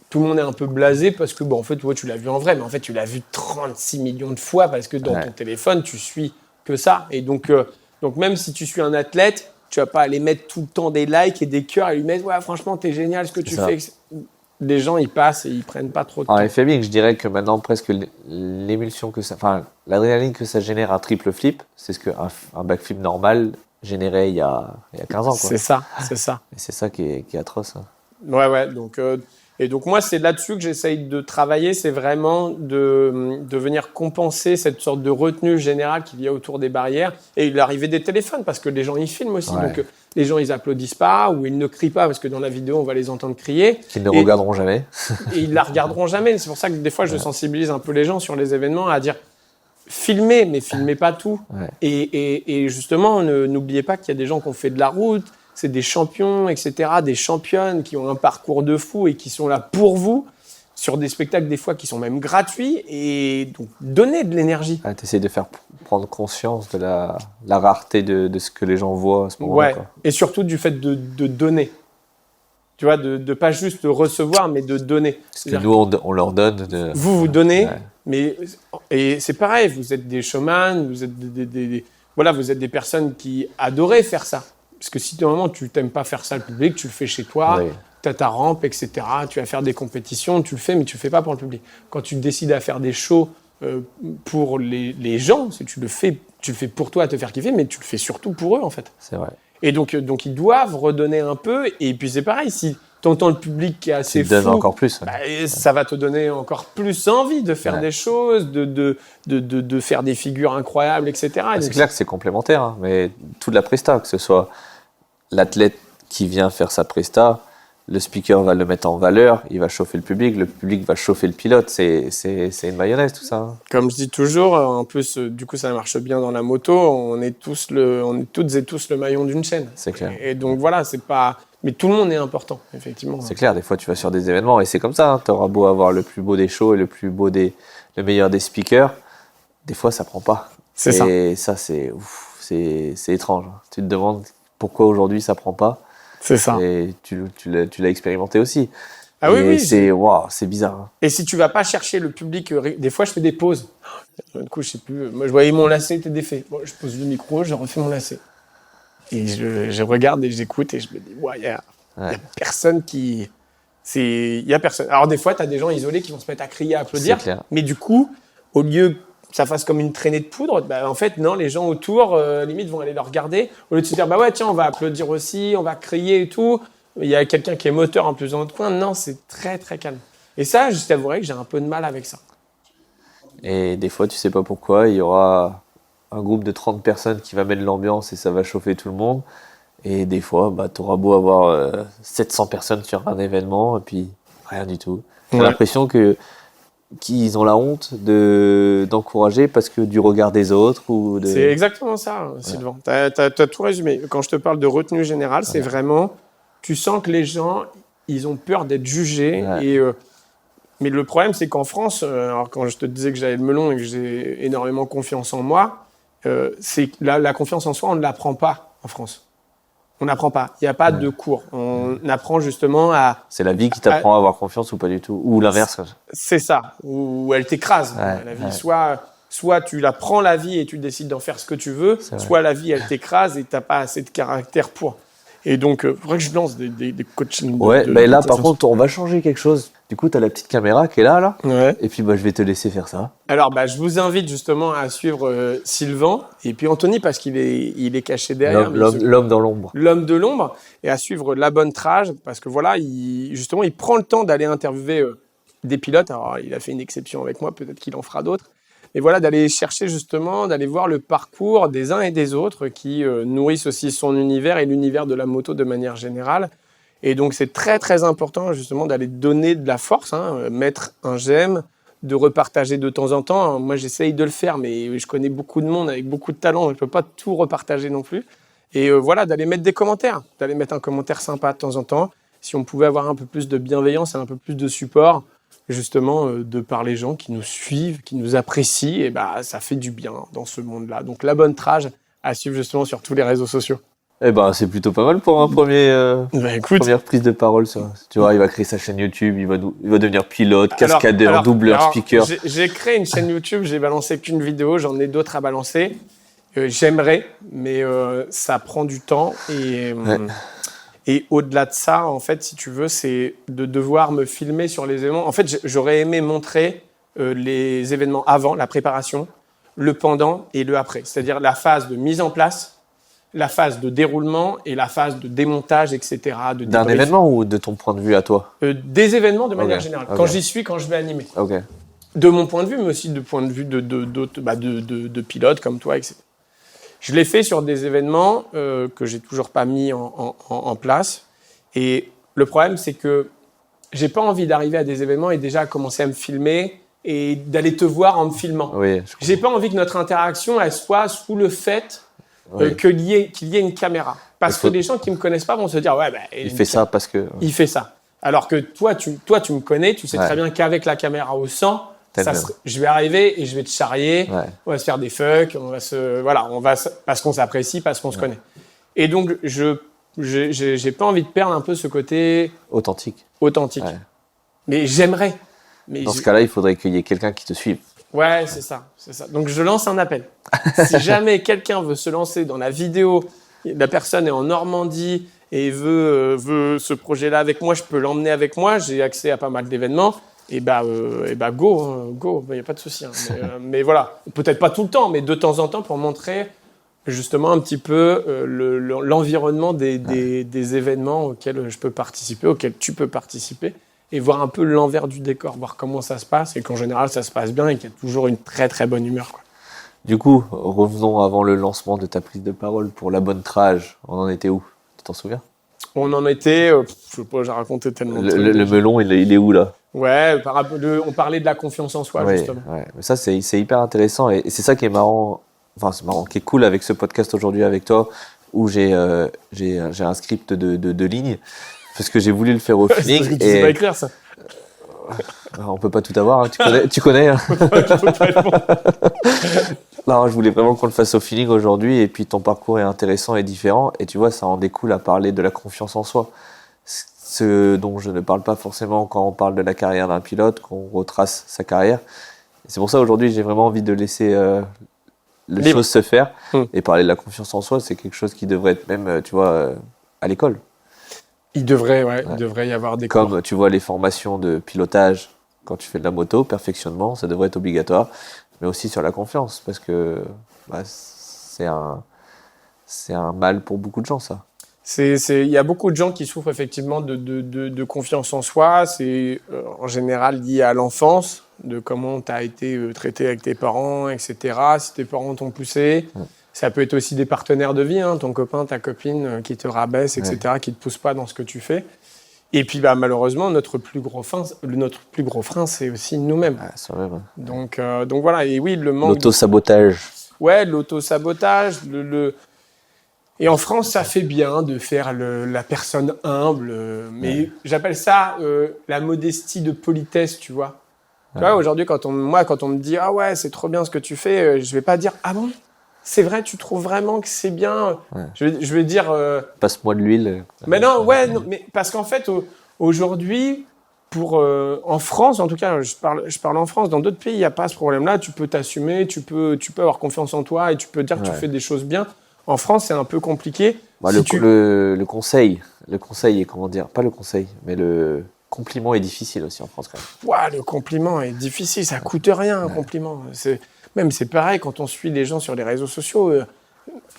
tout le monde est un peu blasé parce que en fait tu l'as vu en vrai, mais en fait tu l'as vu 36 millions de fois parce que dans ton téléphone tu suis que ça. Et donc même si tu suis un athlète, tu vas pas aller mettre tout le temps des likes et des cœurs et lui mettre ouais franchement t'es génial ce que tu fais. les gens ils passent et ils prennent pas trop de En temps. FMX, je dirais que maintenant, presque l'émulsion l'adrénaline que ça génère un triple flip, c'est ce qu'un backflip normal générait il y a 15 ans, quoi. C'est ça. Et c'est ça qui est atroce, hein. Ouais. Donc moi, c'est là-dessus que j'essaye de travailler, c'est vraiment de venir compenser cette sorte de retenue générale qu'il y a autour des barrières et l'arrivée des téléphones, parce que les gens, ils filment aussi. Ouais. Donc les gens, ils applaudissent pas ou ils ne crient pas, parce que dans la vidéo, on va les entendre crier. Qu'ils ne regarderont jamais. Et ils la regarderont jamais. C'est pour ça que des fois, je sensibilise un peu les gens sur les événements à dire filmez, mais filmez pas tout. Ouais. Et justement, n'oubliez pas qu'il y a des gens qui ont fait de la route, c'est des champions, etc., des championnes qui ont un parcours de fou et qui sont là pour vous, sur des spectacles des fois qui sont même gratuits, et donc donnez de l'énergie. Ah, t'essayes de faire prendre conscience de la rareté de ce que les gens voient à ce moment-là, Ouais, quoi. et surtout du fait de donner. Tu vois, de pas juste recevoir, mais de donner. Parce que C'est-à-dire nous, on leur donne. vous donnez, Ouais. mais et c'est pareil, vous êtes des showman, vous êtes voilà, vous êtes des personnes qui adoraient faire ça. Parce que si normalement tu t'aimes pas faire ça le public, tu le fais chez toi, Oui. tu as ta rampe, etc. Tu vas faire des compétitions, tu le fais, mais tu le fais pas pour le public. Quand tu décides à faire des shows pour les gens, tu le fais pour toi, à te faire kiffer, mais tu le fais surtout pour eux en fait. C'est vrai. Et donc ils doivent redonner un peu. Et puis c'est pareil, si tu entends le public qui est assez Tu te donnes fou, encore plus. Ouais. bah, ça va te donner encore plus envie de faire Ouais. des choses, de faire des figures incroyables, etc. Et C'est donc, clair que c'est complémentaire, hein, mais toute la presta, que ce soit l'athlète qui vient faire sa presta, le speaker va le mettre en valeur, il va chauffer le public va chauffer le pilote. C'est une mayonnaise, tout ça, hein. Comme je dis toujours, en plus, du coup, ça marche bien dans la moto. On est toutes et tous le maillon d'une chaîne. C'est clair. Et donc voilà, c'est pas. Mais tout le monde est important, effectivement. C'est clair, des fois tu vas sur des événements et c'est comme ça, hein. Tu auras beau avoir le plus beau des shows et le meilleur des speakers, des fois ça prend pas. C'est ça. Et ça, c'est étrange, hein. Tu te demandes pourquoi aujourd'hui ça prend pas. C'est ça. Et tu l'as expérimenté aussi. Ah oui, Et oui. c'est bizarre, hein. Et si tu vas pas chercher le public, des fois je fais des pauses. Du coup, je sais plus. Moi, je voyais mon lacet était défait. Bon, je pose le micro, je refais mon lacet. Et je regarde et j'écoute et je me dis, il y a personne qui. Il y a personne. Alors, des fois, tu as des gens isolés qui vont se mettre à crier, à applaudir. C'est clair. Mais du coup, au lieu que ça fasse comme une traînée de poudre, bah, en fait, non, les gens autour, limite, vont aller le regarder. Au lieu de se dire, bah ouais, tiens, on va applaudir aussi, on va crier et tout. Il y a quelqu'un qui est moteur en plus dans notre coin. Non, c'est très, très calme. Et ça, je t'avouerai que j'ai un peu de mal avec ça. Et des fois, tu sais pas pourquoi, il y aura un groupe de 30 personnes qui va mettre l'ambiance et ça va chauffer tout le monde. Et des fois, bah, tu auras beau avoir 700 personnes sur un événement et puis rien du tout. J'ai l'impression qu'ils ont la honte d'encourager parce que du regard des autres ou de... C'est exactement ça, Sylvain. T'as tout résumé. Quand je te parle de retenue générale, c'est vraiment... Tu sens que les gens, ils ont peur d'être jugés. Ouais. Et, mais le problème, c'est qu'en France, alors quand je te disais que j'avais le melon et que j'ai énormément confiance en moi, c'est que la confiance en soi, on ne l'apprend pas en France. On n'apprend pas. Il n'y a pas de cours. On apprend justement à... C'est la vie qui t'apprend à avoir confiance ou pas du tout. Ou l'inverse. C'est ça. Ou elle t'écrase, Ouais, la vie. ouais. Soit tu la prends la vie et tu décides d'en faire ce que tu veux, soit la vie, elle t'écrase et tu n'as pas assez de caractère pour. Et donc, il faudrait que je lance des coachings. Ouais, mais là, par contre, on va changer quelque chose. Du coup, tu as la petite caméra qui est là. Ouais. Et puis, bah, je vais te laisser faire ça. Alors, je vous invite justement à suivre Sylvain et puis Anthony parce qu'il est caché derrière. L'homme dans l'ombre. L'homme de l'ombre, et à suivre La Bonne Trage parce que voilà, justement, il prend le temps d'aller interviewer des pilotes. Alors, il a fait une exception avec moi, peut-être qu'il en fera d'autres. Et voilà, d'aller chercher justement, d'aller voir le parcours des uns et des autres qui nourrissent aussi son univers et l'univers de la moto de manière générale. Et donc, c'est très, très important justement d'aller donner de la force, mettre un j'aime, de repartager de temps en temps. Moi, j'essaye de le faire, mais je connais beaucoup de monde avec beaucoup de talent. Je ne peux pas tout repartager non plus. Et voilà, d'aller mettre des commentaires, d'aller mettre un commentaire sympa de temps en temps. Si on pouvait avoir un peu plus de bienveillance et un peu plus de support, justement, de par les gens qui nous suivent, qui nous apprécient, et ça fait du bien dans ce monde-là. Donc, La Bonne Trage à suivre justement sur tous les réseaux sociaux. Eh ben, c'est plutôt pas mal pour un première prise de parole, ça. Tu vois, il va créer sa chaîne YouTube, il va devenir pilote, cascadeur, doubleur, speaker. J'ai créé une chaîne YouTube, j'ai balancé qu'une vidéo, j'en ai d'autres à balancer. J'aimerais, mais ça prend du temps Et au-delà de ça, en fait, si tu veux, c'est de devoir me filmer sur les événements. En fait, j'aurais aimé montrer les événements avant, la préparation, le pendant et le après. C'est-à-dire la phase de mise en place, la phase de déroulement et la phase de démontage, etc. D'un événement ou de ton point de vue à toi? Des événements de manière générale. Quand j'y suis, quand je vais animer. De mon point de vue, mais aussi du point de vue de pilotes comme toi, etc. Je l'ai fait sur des événements que j'ai toujours pas mis en place. Et le problème, c'est que j'ai pas envie d'arriver à des événements et déjà commencer à me filmer et d'aller te voir en me filmant. Oui, j'ai pas envie que notre interaction elle soit sous le fait qu'il y ait une caméra. Parce que les gens qui me connaissent pas vont se dire il fait ça parce que il fait ça. Alors que toi tu me connais, tu sais très bien qu'avec la caméra au 100, je vais arriver et je vais te charrier, on va se faire des fucks, parce qu'on s'apprécie, parce qu'on se connaît. Et donc j'ai pas envie de perdre un peu ce côté authentique. Mais j'aimerais. Dans ce cas-là, il faudrait qu'il y ait quelqu'un qui te suive. Ouais, c'est ça. Donc je lance un appel. Si jamais quelqu'un veut se lancer dans la vidéo, la personne est en Normandie et veut ce projet-là avec moi, je peux l'emmener avec moi. J'ai accès à pas mal d'événements. Et go, y a pas de souci. Mais voilà, peut-être pas tout le temps, mais de temps en temps pour montrer justement un petit peu l'environnement des événements auxquels je peux participer, auxquels tu peux participer. Et voir un peu l'envers du décor, voir comment ça se passe, et qu'en général, ça se passe bien et qu'il y a toujours une très, très bonne humeur, quoi. Du coup, revenons avant le lancement de ta prise de parole pour la bonne trage. On en était où? Tu t'en souviens? On en était, je sais pas, j'ai raconté tellement de trucs. Le melon, il est où, là? Ouais, on parlait de la confiance en soi, justement. Ouais. Mais ça, c'est hyper intéressant, et c'est ça qui est marrant, qui est cool avec ce podcast aujourd'hui avec toi, où j'ai un script de lignes. Parce que j'ai voulu le faire au feeling. Parce que tu sais pas écrire ça. On peut pas tout avoir, hein. Tu connais. Hein. Non, je voulais vraiment qu'on le fasse au feeling aujourd'hui. Et puis ton parcours est intéressant et différent. Et tu vois, ça en découle à parler de la confiance en soi. Ce dont je ne parle pas forcément quand on parle de la carrière d'un pilote, qu'on retrace sa carrière. Et c'est pour ça aujourd'hui, j'ai vraiment envie de laisser les choses se faire. Et parler de la confiance en soi, c'est quelque chose qui devrait être même, tu vois, à l'école. Il devrait y avoir des cours. Comme tu vois les formations de pilotage quand tu fais de la moto, perfectionnement, ça devrait être obligatoire, mais aussi sur la confiance, parce que c'est un mal pour beaucoup de gens, ça. Il y a beaucoup de gens qui souffrent effectivement de confiance en soi. C'est en général lié à l'enfance, de comment tu as été traité avec tes parents, etc. Si tes parents t'ont poussé. Ça peut être aussi des partenaires de vie, hein, ton copain, ta copine qui te rabaisse, etc., qui ne te pousse pas dans ce que tu fais. Et puis malheureusement, notre plus gros frein, c'est aussi nous-mêmes. Soi-même. Donc voilà, et oui, le manque... L'auto-sabotage. Ouais, l'auto-sabotage. Et en France, ça fait bien de faire la personne humble, mais j'appelle ça la modestie de politesse, tu vois. Tu vois, aujourd'hui, quand on me dit « Ah ouais, c'est trop bien ce que tu fais », je vais pas dire « Ah bon ? C'est vrai, tu trouves vraiment que c'est bien ?» Je vais dire... Passe-moi de l'huile. Mais non, mais parce qu'en fait, aujourd'hui, en France, en tout cas, je parle en France, dans d'autres pays, il n'y a pas ce problème-là. Tu peux t'assumer, tu peux avoir confiance en toi et tu peux dire que tu fais des choses bien. En France, c'est un peu compliqué. Le conseil est, comment dire, pas le conseil, mais le compliment est difficile aussi en France quand même. Le compliment est difficile, ça coûte rien, un compliment. C'est pareil quand on suit les gens sur les réseaux sociaux.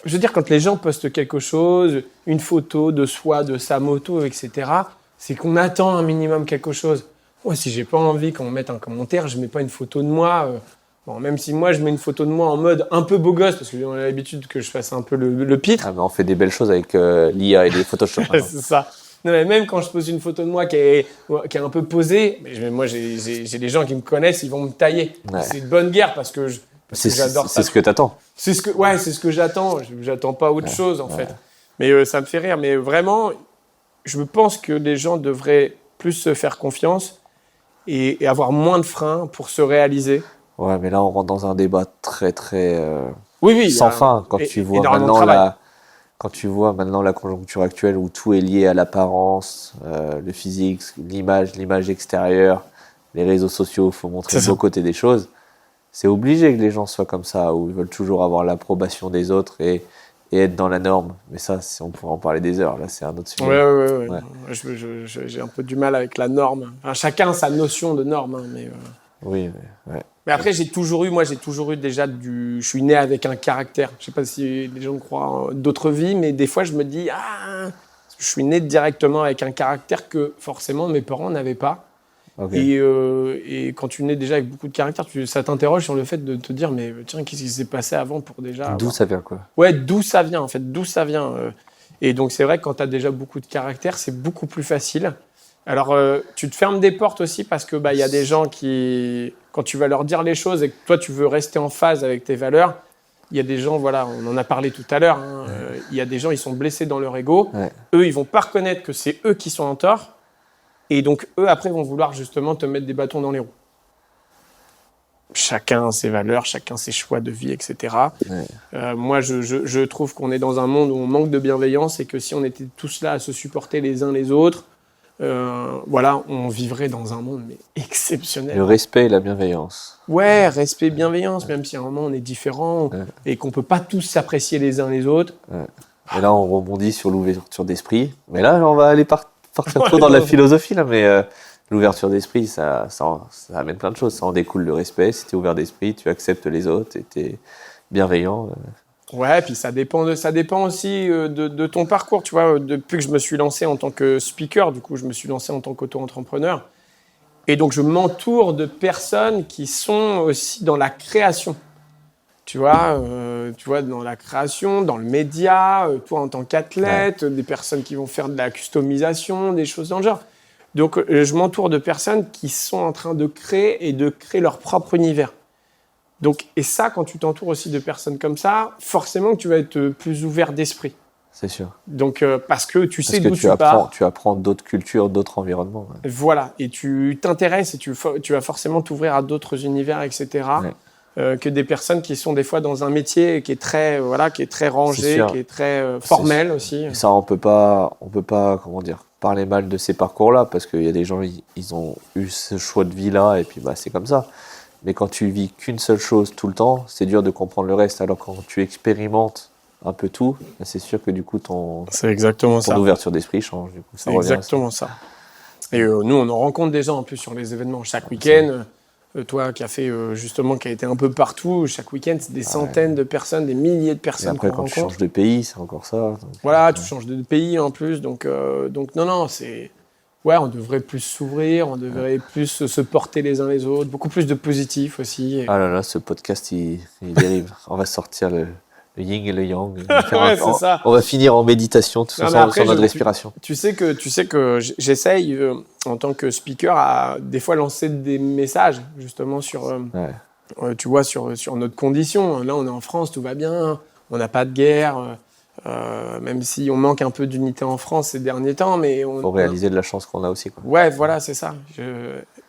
Je veux dire, quand les gens postent quelque chose, une photo de soi, de sa moto, etc., c'est qu'on attend un minimum quelque chose. Moi, si j'ai pas envie qu'on mette un commentaire, je mets pas une photo de moi. Même si moi, je mets une photo de moi en mode un peu beau gosse, parce qu'on a l'habitude que je fasse un peu le pitre. Mais on fait des belles choses avec l'IA et les Photoshop. C'est ça. Non, mais même quand je pose une photo de moi qui est un peu posée, moi, j'ai des gens qui me connaissent, ils vont me tailler. C'est de bonne guerre parce que j'adore ça. C'est ce que t'attends. C'est ce que j'attends. J'attends pas autre chose, en fait. Mais ça me fait rire. Mais vraiment, je pense que les gens devraient plus se faire confiance et avoir moins de freins pour se réaliser. Ouais, mais là, on rentre dans un débat très, très sans fin. Quand tu vois maintenant la conjoncture actuelle où tout est lié à l'apparence, le physique, l'image extérieure, les réseaux sociaux, il faut montrer le beau côté des choses. C'est obligé que les gens soient comme ça, où ils veulent toujours avoir l'approbation des autres et et être dans la norme. Mais ça, on pourrait en parler des heures. Là, c'est un autre sujet. Ouais. J'ai un peu du mal avec la norme. Enfin, chacun a sa notion de norme. Hein, mais, Oui, ouais. mais après, j'ai toujours eu déjà je suis né avec un caractère. Je sais pas si les gens croient d'autres vies, mais des fois, je me dis, je suis né directement avec un caractère que forcément mes parents n'avaient pas. Okay. Et quand tu nais déjà avec beaucoup de caractère, ça t'interroge sur le fait de te dire, mais tiens, qu'est-ce qui s'est passé avant pour déjà... D'où ça vient, quoi? Ouais, d'où ça vient, en fait, d'où ça vient. Et donc, c'est vrai que quand tu as déjà beaucoup de caractère, c'est beaucoup plus facile. Alors, tu te fermes des portes aussi parce que y a des gens qui, quand tu vas leur dire les choses et que toi, tu veux rester en phase avec tes valeurs, il y a des gens, voilà, on en a parlé tout à l'heure, hein, il y a des gens, ils sont blessés dans leur ego. Ouais. Eux, ils vont pas reconnaître que c'est eux qui sont en tort. Et donc, eux, après, vont vouloir justement te mettre des bâtons dans les roues. Chacun ses valeurs, chacun ses choix de vie, etc. Ouais. Moi, je trouve qu'on est dans un monde où on manque de bienveillance et que si on était tous là à se supporter les uns les autres, on vivrait dans un monde mais exceptionnel. Le respect et la bienveillance. Ouais, respect, bienveillance, même si à un moment on est différent et qu'on peut pas tous s'apprécier les uns les autres. Ouais. Et là, on rebondit sur l'ouverture d'esprit. Mais là, on va aller partir trop dans la philosophie, là, mais l'ouverture d'esprit, ça amène plein de choses. Ça en découle le respect. Si tu es ouvert d'esprit, tu acceptes les autres et tu es bienveillant. Ouais, puis ça dépend aussi de ton parcours. Tu vois, depuis que je me suis lancé en tant que speaker, du coup, je me suis lancé en tant qu'auto-entrepreneur. Et donc, je m'entoure de personnes qui sont aussi dans la création. Tu vois, dans la création, dans le média, toi en tant qu'athlète, des personnes qui vont faire de la customisation, des choses dans le genre. Donc, je m'entoure de personnes qui sont en train de créer et de créer leur propre univers. Donc, et ça, quand tu t'entoures aussi de personnes comme ça, forcément que tu vas être plus ouvert d'esprit. C'est sûr. Donc, parce que tu sais d'où tu pars. Tu apprends d'autres cultures, d'autres environnements. Ouais. Voilà, et tu t'intéresses et tu vas forcément t'ouvrir à d'autres univers, etc. Ouais. Que des personnes qui sont des fois dans un métier qui est très rangé, qui est très formel aussi. Et ça, on peut pas, comment dire, parler mal de ces parcours-là parce qu'il y a des gens, ils ont eu ce choix de vie-là et puis c'est comme ça. Mais quand tu vis qu'une seule chose tout le temps, c'est dur de comprendre le reste. Alors quand tu expérimentes un peu tout, c'est sûr que du coup ton ouverture d'esprit change. Du coup, c'est exactement ça. Et nous, on en rencontre des gens en plus sur les événements chaque week-end. Toi qui a été un peu partout, chaque week-end, c'est des centaines de personnes, des milliers de personnes. Et après, quand tu changes de pays, c'est encore ça. Donc, voilà, tu changes de pays en plus. Donc non, c'est... Ouais, on devrait plus s'ouvrir, on devrait plus se porter les uns les autres, beaucoup plus de positif aussi. Ah là là, ce podcast, il dérive. On va sortir le yin et le yang. On va finir en méditation, tout ça, sans notre respiration. Tu sais que j'essaye, en tant que speaker, à des fois lancer des messages, justement, sur, tu vois, sur notre condition. Là, on est en France, tout va bien, on n'a pas de guerre, même si on manque un peu d'unité en France ces derniers temps. Mais faut réaliser de la chance qu'on a aussi, quoi. Ouais, voilà, c'est ça.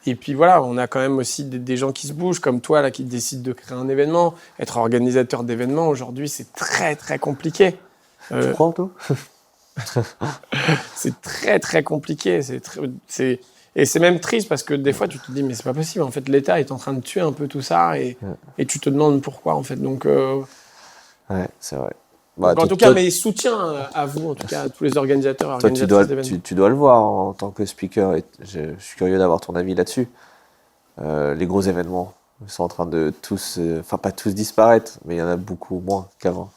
Et puis voilà, on a quand même aussi des gens qui se bougent, comme toi, là, qui décident de créer un événement. Être organisateur d'événements, aujourd'hui, c'est très, très compliqué. Tu crois, toi? C'est très, très compliqué. Et c'est même triste parce que des fois, tu te dis, mais c'est pas possible. En fait, l'État est en train de tuer un peu tout ça et tu te demandes pourquoi, en fait. Donc, ouais, c'est vrai. En tout cas, mes soutiens à vous, en tout cas, à tous les organisateurs. Toi, tu dois le voir en tant que speaker. Et je suis curieux d'avoir ton avis là-dessus. Les gros événements sont en train de tous, pas tous disparaître, mais il y en a beaucoup moins qu'avant.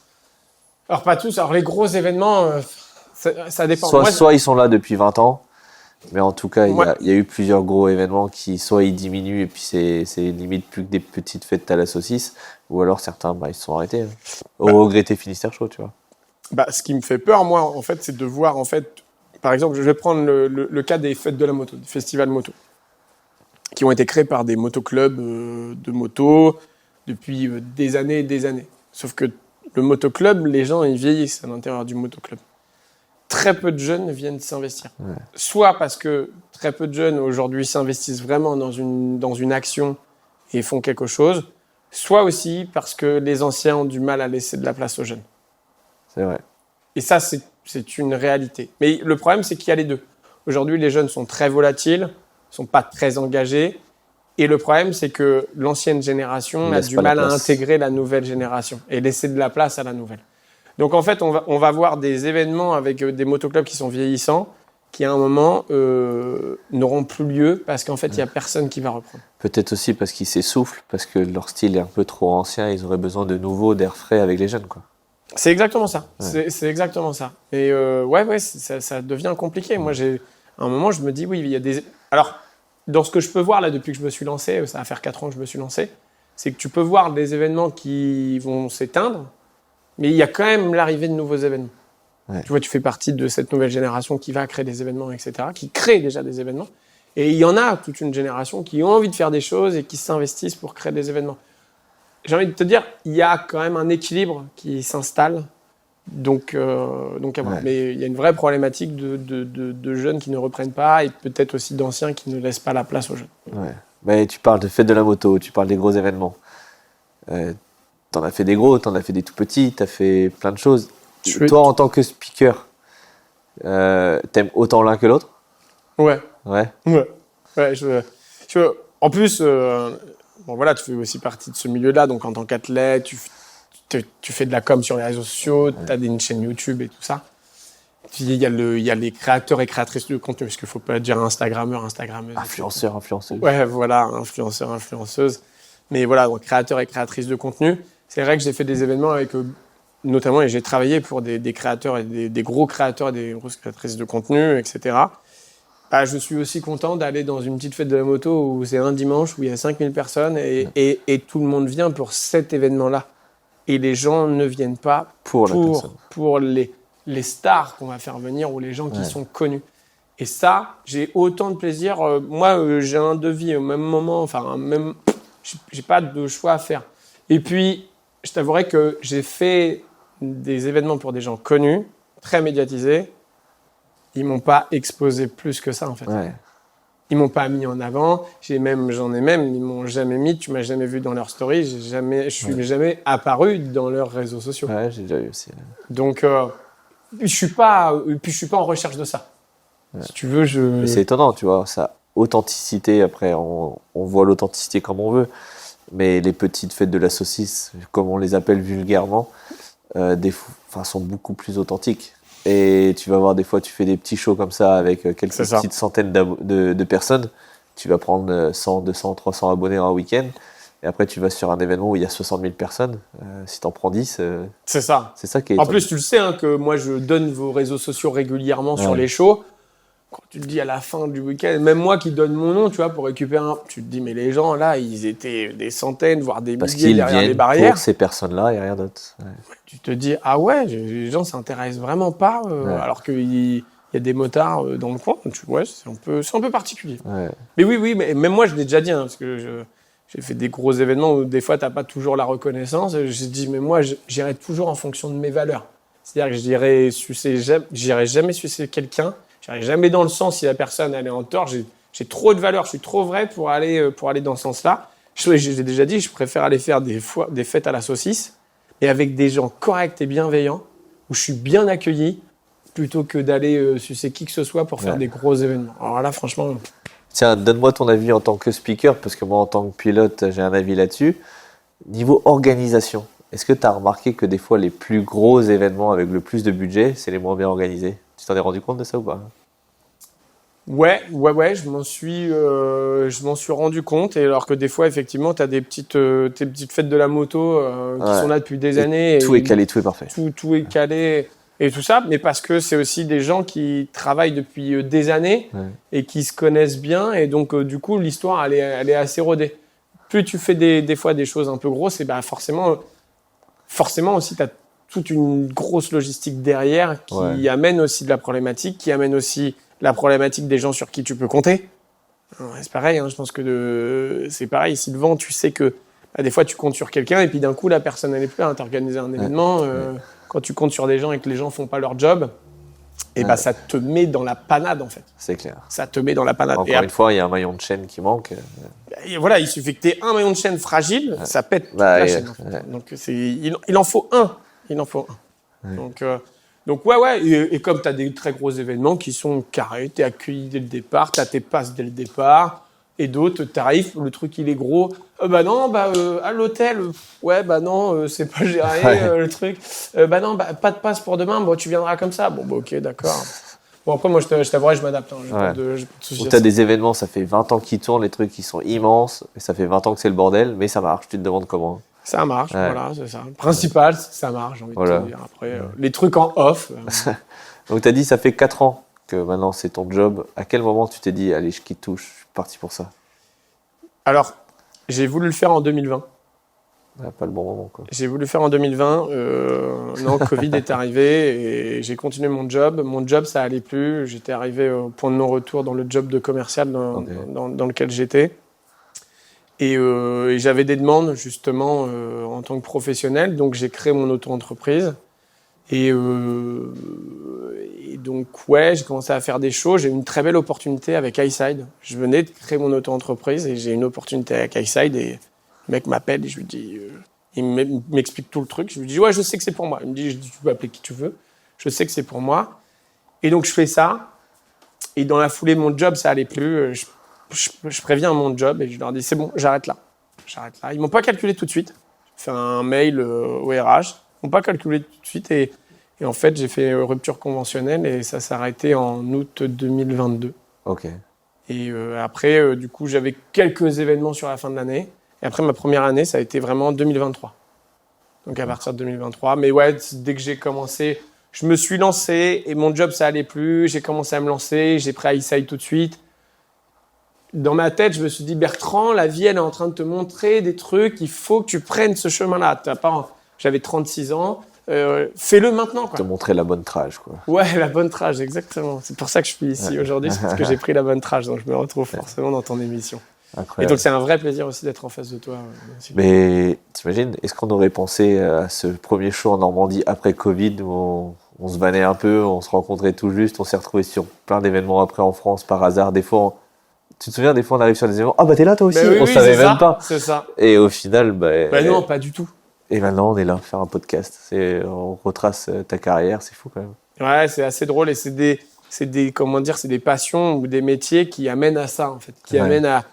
Alors, pas tous. Alors, les gros événements, ça dépend. Soit ils sont là depuis 20 ans, mais en tout cas, il y a eu plusieurs gros événements qui, soit ils diminuent et puis c'est limite plus que des petites fêtes à la saucisse, ou alors certains, ils se sont arrêtés. Au regretté Finistère Show, tu vois. Ce qui me fait peur, moi, en fait, c'est de voir, en fait, par exemple, je vais prendre le cas des fêtes de la moto, des festivals moto, qui ont été créés par des motoclubs de moto depuis des années et des années. Sauf que le motoclub, les gens, ils vieillissent à l'intérieur du motoclub. Très peu de jeunes viennent s'investir. Ouais. Soit parce que très peu de jeunes, aujourd'hui, s'investissent vraiment dans une action et font quelque chose, soit aussi parce que les anciens ont du mal à laisser de la place aux jeunes. C'est vrai. Et ça, c'est une réalité. Mais le problème, c'est qu'il y a les deux. Aujourd'hui, les jeunes sont très volatiles, sont pas très engagés. Et le problème, c'est que l'ancienne génération a du mal à intégrer la nouvelle génération et laisser de la place à la nouvelle. Donc en fait, on va voir des événements avec des motoclubs qui sont vieillissants, qui à un moment n'auront plus lieu parce qu'en fait, il n'y a personne qui va reprendre. Peut-être aussi parce qu'ils s'essoufflent, parce que leur style est un peu trop ancien, ils auraient besoin de nouveau, d'air frais avec les jeunes, quoi. C'est exactement ça. Ouais. C'est exactement ça. Et ça devient compliqué. Moi, à un moment, je me dis, oui, il y a des... Alors, dans ce que je peux voir là depuis que je me suis lancé, ça va faire 4 ans que je me suis lancé, c'est que tu peux voir des événements qui vont s'éteindre, mais il y a quand même l'arrivée de nouveaux événements. Ouais. Tu vois, tu fais partie de cette nouvelle génération qui va créer des événements, etc., qui crée déjà des événements. Et il y en a toute une génération qui ont envie de faire des choses et qui s'investissent pour créer des événements. J'ai envie de te dire, il y a quand même un équilibre qui s'installe. Donc à voir. Ouais. Mais il y a une vraie problématique de jeunes qui ne reprennent pas et peut-être aussi d'anciens qui ne laissent pas la place aux jeunes. Ouais. Mais tu parles de fête de la moto, tu parles des gros événements. T'en as fait des gros, t'en as fait des tout petits, t'as fait plein de choses. Toi, en tant que speaker, t'aimes autant l'un que l'autre? Ouais. Ouais. En plus, bon, voilà, tu fais aussi partie de ce milieu-là. Donc, en tant qu'athlète, tu fais de la com sur les réseaux sociaux, tu as une chaîne YouTube et tout ça. Puis, il y a les créateurs et créatrices de contenu, parce qu'il ne faut pas dire Instagrammeur, Instagrammeuse. Influenceur, influenceuse. Ouais, voilà, influenceur, influenceuse. Mais voilà, donc créateurs et créatrices de contenu. C'est vrai que j'ai fait des événements avec notamment, et j'ai travaillé pour des créateurs et des gros créateurs et des grosses créatrices de contenu, etc. Bah, je suis aussi content d'aller dans une petite fête de la moto où c'est un dimanche, où il y a 5000 personnes et tout le monde vient pour cet événement-là. Et les gens ne viennent pas pour les stars qu'on va faire venir ou les gens qui sont connus. Et ça, j'ai autant de plaisir. Moi, j'ai un devis au même moment, j'ai pas de choix à faire. Et puis, je t'avouerai que j'ai fait des événements pour des gens connus, très médiatisés. Ils m'ont pas exposé plus que ça, en fait. Ouais. Ils m'ont pas mis en avant. Ils m'ont jamais mis. Tu m'as jamais vu dans leur story. Je suis jamais apparu dans leurs réseaux sociaux. Ouais, j'ai déjà eu aussi. Donc, je suis pas en recherche de ça. Ouais. Si tu veux, Mais c'est étonnant, tu vois, ça authenticité. Après, on voit l'authenticité comme on veut. Mais les petites fêtes de la saucisse, comme on les appelle vulgairement, sont beaucoup plus authentiques. Et tu vas voir, des fois, tu fais des petits shows comme ça avec quelques petites centaines de personnes. Tu vas prendre 100, 200, 300 abonnés en un week-end. Et après, tu vas sur un événement où il y a 60 000 personnes. Si t'en prends 10, c'est ça. C'est ça qui est En plus, tu le sais que moi, je donne vos réseaux sociaux régulièrement sur les shows. Quand tu te dis à la fin du week-end, même moi qui donne mon nom, tu vois, pour récupérer tu te dis, mais les gens, là, ils étaient des centaines, voire des milliers derrière les barrières. Pour ces personnes-là et rien d'autre. Ouais. Tu te dis, ah ouais, les gens s'intéressent vraiment pas, alors qu'il y a des motards dans le coin. C'est un peu particulier. Ouais. Mais oui, mais même moi, je l'ai déjà dit, parce que j'ai fait des gros événements où des fois, t'as pas toujours la reconnaissance. J'ai dit, mais moi, j'irai toujours en fonction de mes valeurs. C'est-à-dire que j'irai jamais sucer quelqu'un. J'irai jamais dans le sens si la personne elle est en tort. J'ai trop de valeur, je suis trop vrai pour aller dans ce sens-là. J'ai déjà dit, je préfère aller faire des fêtes à la saucisse, et avec des gens corrects et bienveillants, où je suis bien accueilli, plutôt que d'aller sucer qui que ce soit pour faire des gros événements. Alors là, franchement... Tiens, donne-moi ton avis en tant que speaker, parce que moi, en tant que pilote, j'ai un avis là-dessus. Niveau organisation, est-ce que tu as remarqué que des fois, les plus gros événements avec le plus de budget, c'est les moins bien organisés? Tu t'en es rendu compte de ça ou pas? Ouais, je m'en suis rendu compte. Et alors que des fois, effectivement, tu as tes petites fêtes de la moto qui sont là depuis des années. Tout est calé, tout est parfait. Tout est calé et tout ça. Mais parce que c'est aussi des gens qui travaillent depuis des années et qui se connaissent bien. Et donc, du coup, l'histoire, elle est assez rodée. Plus tu fais des fois des choses un peu grosses, et forcément aussi, tu as toute une grosse logistique derrière qui amène aussi de la problématique, qui amène aussi la problématique des gens sur qui tu peux compter. C'est pareil, je pense que c'est pareil. Sylvain, tu sais que des fois, tu comptes sur quelqu'un et puis d'un coup, la personne n'est plus là. Tu as organisé un événement. Quand tu comptes sur des gens et que les gens ne font pas leur job, ça te met dans la panade, en fait. C'est clair. Ça te met dans la panade. Encore une fois, il y a un maillon de chaîne qui manque. Et voilà, il suffit que tu aies un maillon de chaîne fragile, ça pète toute la chaîne. En fait. Donc, il en faut un. Donc et comme tu as des très gros événements qui sont carrés, tu es accueilli dès le départ, tu as tes passes dès le départ, Et d'autres, t'arrives, le truc il est gros. Bah non, à l'hôtel, ouais, bah non, c'est pas géré le truc. Bah non, pas de passe pour demain. Bon, tu viendras comme ça. Bon, bah ok, d'accord. Bon après, moi, je t'avouerai, je m'adapte. Hein. J'ai pas de soucis. Ou t'as des événements, ça fait 20 ans qu'ils tournent, les trucs qui sont immenses, et ça fait 20 ans que c'est le bordel, mais ça marche. Tu te demandes comment. Ça marche, voilà, c'est ça. Le principal, c'est que ça marche, j'ai envie de te dire. Après, les trucs en off. Donc t'as dit, ça fait 4 ans que maintenant c'est ton job. À quel moment tu t'es dit, allez, je quitte tout, je suis parti pour ça? Alors, j'ai voulu le faire en 2020. Pas le bon moment, quoi. J'ai voulu le faire en 2020. Non, Covid est arrivé et j'ai continué mon job. Mon job, ça allait plus. J'étais arrivé au point de non-retour dans le job de commercial dans lequel j'étais. Et j'avais des demandes, justement, en tant que professionnel. Donc, j'ai créé mon auto-entreprise. Et donc, j'ai commencé à faire des choses. J'ai eu une très belle opportunité avec iSide. Je venais de créer mon auto-entreprise et j'ai une opportunité avec iSide. Et le mec m'appelle et je lui dis... il m'explique tout le truc. Je lui dis, ouais, je sais que c'est pour moi. Il me dit, tu peux appeler qui tu veux. Je sais que c'est pour moi. Et donc, je fais ça. Et dans la foulée, mon job, ça allait plus. Je préviens mon job et je leur dis, c'est bon, j'arrête là. Ils m'ont pas calculé tout de suite. J'ai fait un mail au RH. Ils m'ont pas calculé tout de suite. Et en fait, j'ai fait rupture conventionnelle et ça s'est arrêté en août 2022. Ok. Et après, du coup, j'avais quelques événements sur la fin de l'année. Et après, ma première année, ça a été vraiment 2023. Donc, à partir de 2023. Mais ouais, dès que j'ai commencé, je me suis lancé et mon job, ça allait plus. J'ai commencé à me lancer. J'ai pris iSide tout de suite. Dans ma tête, je me suis dit, Bertrand, la vie, elle est en train de te montrer des trucs. Il faut que tu prennes ce chemin-là. J'avais 36 ans. Fais-le maintenant, quoi. Te montrer la bonne trage, quoi. Ouais, la bonne trage, exactement. C'est pour ça que je suis ici aujourd'hui. C'est parce que j'ai pris la bonne trage. Donc, je me retrouve forcément dans ton émission. Incroyable. Et donc, c'est un vrai plaisir aussi d'être en face de toi. Mais t'imagines, est-ce qu'on aurait pensé à ce premier show en Normandie après Covid où on se vannait un peu, on se rencontrait tout juste, on s'est retrouvés sur plein d'événements après en France par hasard. Des fois, tu te souviens, des fois on arrive sur des événements, ah bah t'es là toi aussi, oui, on savait même pas. C'est ça. Et au final, non, pas du tout. Et maintenant on est là, faire un podcast. On retrace ta carrière, c'est fou quand même. Ouais, c'est assez drôle et c'est des passions ou des métiers qui amènent à ça en fait, qui amènent à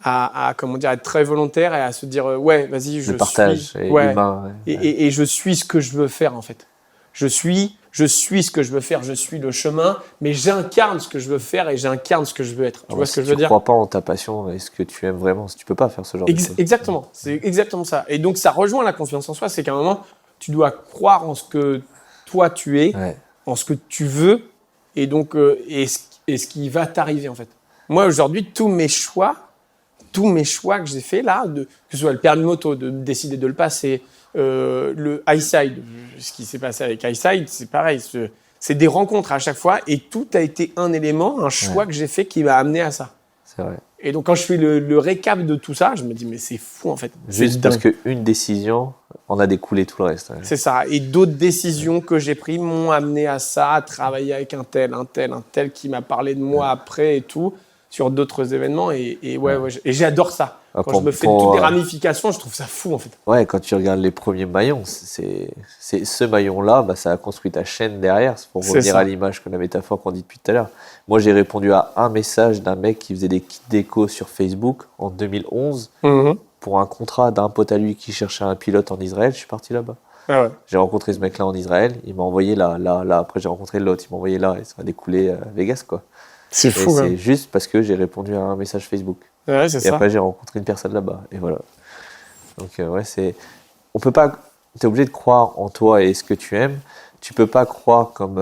être très volontaire et à se dire ouais, vas-y, je partage suis humain. Et je suis ce que je veux faire en fait. Je suis ce que je veux faire, je suis le chemin, mais j'incarne ce que je veux faire et j'incarne ce que je veux être. Tu vois ce que je veux dire ? Si tu crois pas en ta passion et ce que tu aimes vraiment, si tu peux pas faire ce genre de choses. Exactement, c'est exactement ça. Et donc ça rejoint la confiance en soi, c'est qu'à un moment, tu dois croire en ce que toi tu es, en ce que tu veux, et donc et ce qui va t'arriver en fait. Moi aujourd'hui, tous mes choix que j'ai fait là, que ce soit le permis moto, de décider de le passer, le iSide, ce qui s'est passé avec iSide, c'est pareil. C'est des rencontres à chaque fois et tout a été un élément, un choix que j'ai fait qui m'a amené à ça. C'est vrai. Et donc quand je fais le récap de tout ça, je me dis mais c'est fou en fait. Juste parce qu'une décision en a découlé tout le reste. Ouais. C'est ça. Et d'autres décisions que j'ai prises m'ont amené à ça, à travailler avec un tel qui m'a parlé de moi après et tout, sur d'autres événements. Et j'adore ça. Quand je me fais toutes les ramifications, je trouve ça fou en fait. Ouais, quand tu regardes les premiers maillons, c'est ce maillon-là, ça a construit ta chaîne derrière. C'est pour revenir à l'image, que la métaphore qu'on dit depuis tout à l'heure. Moi, j'ai répondu à un message d'un mec qui faisait des kits déco sur Facebook en 2011 pour un contrat d'un pote à lui qui cherchait un pilote en Israël. Je suis parti là-bas. Ah ouais. J'ai rencontré ce mec-là en Israël. Il m'a envoyé là. Après, j'ai rencontré l'autre. Il m'a envoyé là et ça va découler à Vegas, quoi. C'est fou. C'est juste parce que j'ai répondu à un message Facebook. Ouais, c'est ça. Et après, j'ai rencontré une personne là-bas. Et voilà. Donc, on peut pas. T'es obligé de croire en toi et ce que tu aimes. Tu peux pas croire comme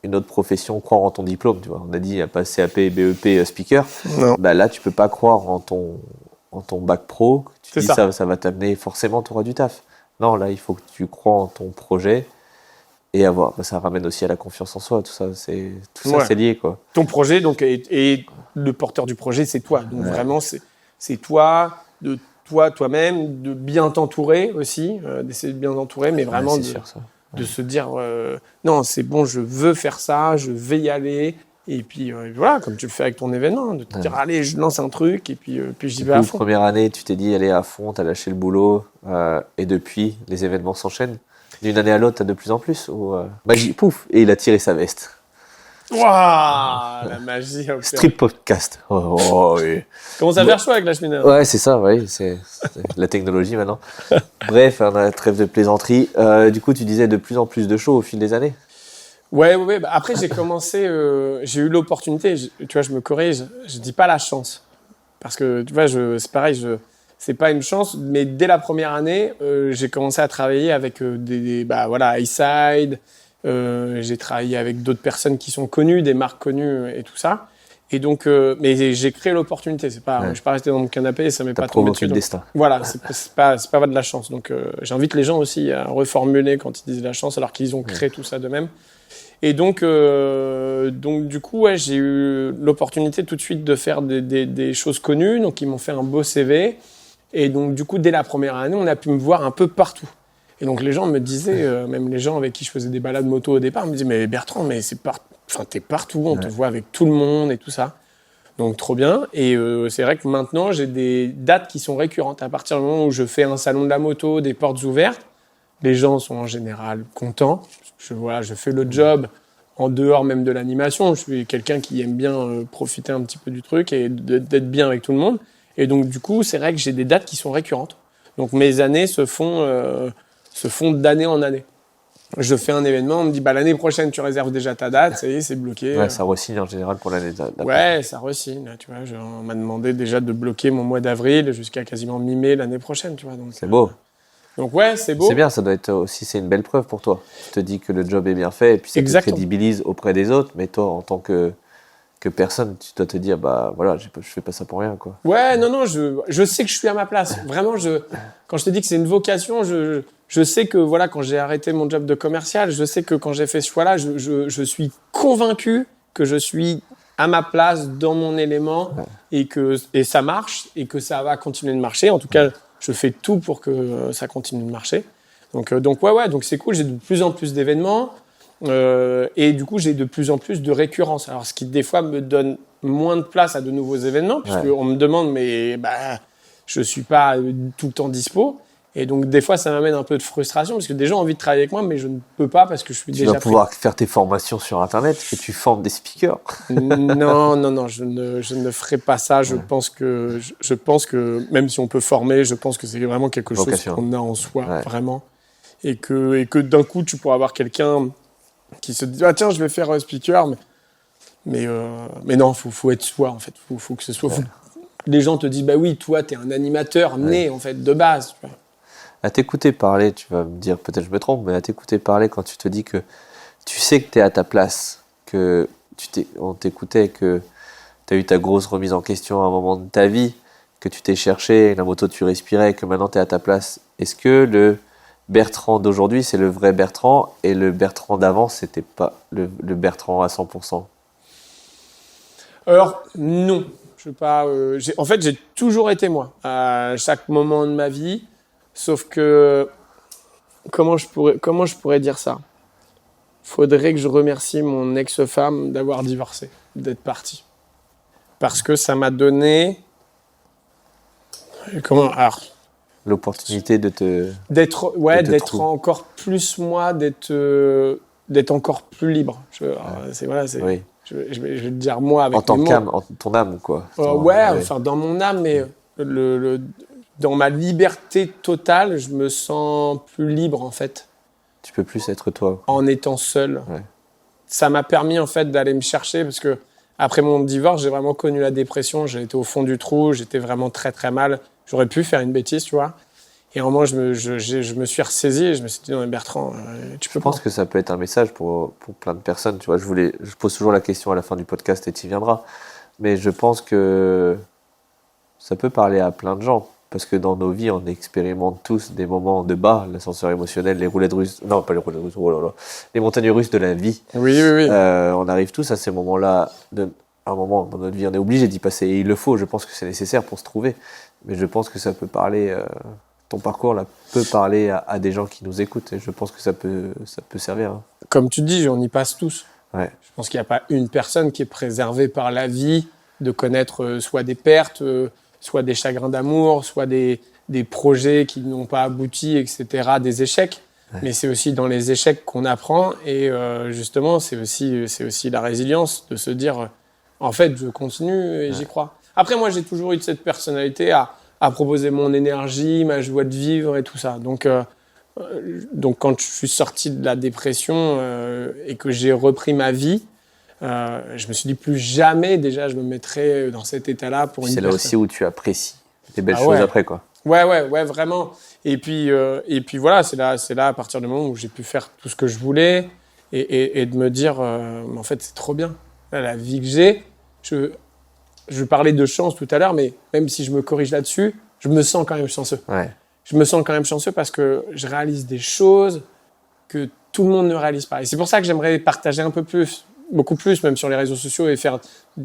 une autre profession, croire en ton diplôme. Tu vois, on a dit pas CAP, BEP, speaker. Non. Là, tu peux pas croire en ton bac pro. Tu dis ça va t'amener forcément, tu auras du taf. Non, là, il faut que tu crois en ton projet. Et ça ramène aussi à la confiance en soi, tout ça, c'est lié, quoi. Ton projet, donc, et le porteur du projet, c'est toi. Donc vraiment, c'est toi, toi-même, de bien t'entourer aussi, d'essayer de bien t'entourer, mais vraiment de se dire, non, c'est bon, je veux faire ça, je vais y aller. Et puis voilà, comme tu le fais avec ton événement, de te dire, allez, je lance un truc, et puis j'y vais à fond. Première année, tu t'es dit, allez à fond, t'as lâché le boulot, et depuis, les événements s'enchaînent. D'une année à l'autre, t'as de plus en plus. Magie, pouf, et il a tiré sa veste. Waouh, la magie. Okay. Strip podcast. Oh, oui. Comment ça faire chaud avec la cheminée? Ouais, c'est ça, oui. C'est la technologie maintenant. Bref, on a trêve de plaisanterie. Du coup, tu disais de plus en plus de shows au fil des années. Ouais. Bah, après, j'ai commencé, j'ai eu l'opportunité. Tu vois, je me corrige. Je dis pas la chance, parce que tu vois, c'est pareil. C'est pas une chance, mais dès la première année, j'ai commencé à travailler avec Highside. J'ai travaillé avec d'autres personnes qui sont connues, des marques connues et tout ça. Et donc, mais j'ai créé l'opportunité. C'est pas, je suis pas resté dans mon canapé et ça m'est pas tombé dessus. Le destin. Voilà, c'est pas de la chance. Donc, j'invite les gens aussi à reformuler quand ils disent la chance, alors qu'ils ont créé tout ça d'eux-mêmes. Et donc du coup, ouais, j'ai eu l'opportunité tout de suite de faire des choses connues. Donc, ils m'ont fait un beau CV. Et donc, du coup, dès la première année, on a pu me voir un peu partout. Et donc, les gens me disaient, même les gens avec qui je faisais des balades moto au départ, me disaient, mais Bertrand, mais t'es partout, on te voit avec tout le monde et tout ça. Donc, trop bien. Et c'est vrai que maintenant, j'ai des dates qui sont récurrentes. À partir du moment où je fais un salon de la moto, des portes ouvertes, les gens sont en général contents. Je fais le job en dehors même de l'animation. Je suis quelqu'un qui aime bien profiter un petit peu du truc et d'être bien avec tout le monde. Et donc, du coup, c'est vrai que j'ai des dates qui sont récurrentes. Donc, mes années se font d'année en année. Je fais un événement, on me dit l'année prochaine tu réserves déjà ta date, ça y est, c'est bloqué. Ouais, ça re-signe en général pour l'année d'après. Ouais, ça re-signe. Tu vois, on m'a demandé déjà de bloquer mon mois d'avril jusqu'à quasiment mi-mai l'année prochaine. Tu vois, donc, c'est beau. Donc ouais, c'est beau. C'est bien, ça doit être aussi, c'est une belle preuve pour toi. Tu te dis que le job est bien fait et puis ça te crédibilise auprès des autres, mais toi en tant que personne, tu dois te dire voilà, je fais pas ça pour rien, quoi. Ouais, non, je sais que je suis à ma place. Vraiment, quand je te dis que c'est une vocation, je sais que voilà, quand j'ai arrêté mon job de commercial, je sais que quand j'ai fait ce choix-là, je suis convaincu que je suis à ma place dans mon élément et ça marche et que ça va continuer de marcher. En tout cas, je fais tout pour que ça continue de marcher. Donc c'est cool. J'ai de plus en plus d'événements. Et du coup, j'ai de plus en plus de récurrence. Alors, ce qui, des fois, me donne moins de place à de nouveaux événements, puisqu'on me demande, mais je suis pas tout le temps dispo. Et donc, des fois, ça m'amène un peu de frustration, parce que des gens ont envie de travailler avec moi, mais je ne peux pas parce que je suis déjà Tu vas pouvoir faire tes formations sur Internet, que tu formes des speakers. Non, je ne ferai pas ça. Je pense que, même si on peut former, je pense que c'est vraiment quelque chose qu'on a en soi, vraiment. Et que d'un coup, tu pourras avoir quelqu'un qui se dit tiens, je vais faire speaker, mais non, faut être soi en fait, faut que ce soit les gens te disent oui, toi t'es un animateur né en fait de base, tu vois. À t'écouter parler, tu vas me dire peut-être je me trompe, mais à t'écouter parler quand tu te dis que tu sais que t'es à ta place, que on t'écoutait, que t'as eu ta grosse remise en question à un moment de ta vie, que tu t'es cherché, la moto tu respirais, que maintenant t'es à ta place. Est-ce que le Bertrand d'aujourd'hui, c'est le vrai Bertrand, et le Bertrand d'avant, c'était pas le Bertrand à 100%? Alors, non. Je sais pas, en fait, j'ai toujours été moi, à chaque moment de ma vie, sauf que, comment je pourrais dire ça? Faudrait que je remercie mon ex-femme d'avoir divorcé, d'être partie. Parce que ça m'a donné... l'opportunité d'être encore plus moi, d'être encore plus libre. Je vais te dire moi avec en tant qu'âme, en ton âme, quoi. Dans mon âme, mais dans ma liberté totale, je me sens plus libre en fait. Tu peux plus être toi. En étant seul. Ouais. Ça m'a permis en fait d'aller me chercher, parce que après mon divorce, j'ai vraiment connu la dépression. J'ai été au fond du trou, j'étais vraiment très très mal. J'aurais pu faire une bêtise, tu vois. Et à un moment, je me suis ressaisi et je me suis dit, non, mais Bertrand, tu peux pas. Je pense que ça peut être un message pour plein de personnes. Tu vois, je pose toujours la question à la fin du podcast et tu y viendras. Mais je pense que ça peut parler à plein de gens. Parce que dans nos vies, on expérimente tous des moments de bas, l'ascenseur émotionnel, les roulettes russes. Non, pas les roulettes russes, oh là là. Les montagnes russes de la vie. Oui. On arrive tous à ces moments-là. À un moment dans notre vie, on est obligé d'y passer. Et il le faut. Je pense que c'est nécessaire pour se trouver. Mais je pense que ça peut parler. Ton parcours là peut parler à des gens qui nous écoutent. Et je pense que ça peut servir. Hein. Comme tu dis, on y passe tous. Ouais. Je pense qu'il n'y a pas une personne qui est préservée par la vie de connaître soit des pertes, soit des chagrins d'amour, soit des projets qui n'ont pas abouti, etc., des échecs. mais c'est aussi dans les échecs qu'on apprend. Et justement, c'est aussi la résilience de se dire, en fait, je continue et j'y crois. Après, moi, j'ai toujours eu cette personnalité à proposer mon énergie, ma joie de vivre et tout ça. Donc quand je suis sorti de la dépression et que j'ai repris ma vie, je me suis dit plus jamais, déjà, je me mettrais dans cet état-là pour une C'est là personne. aussi où tu apprécies les belles choses après, quoi. Ouais, vraiment. Et puis voilà, c'est là à partir du moment où j'ai pu faire tout ce que je voulais et de me dire, en fait, c'est trop bien. Là, la vie que j'ai, je parlais de chance tout à l'heure, mais même si je me corrige là-dessus, je me sens quand même chanceux. Ouais. Je me sens quand même chanceux parce que je réalise des choses que tout le monde ne réalise pas. Et c'est pour ça que j'aimerais partager un peu plus, beaucoup plus, même sur les réseaux sociaux et faire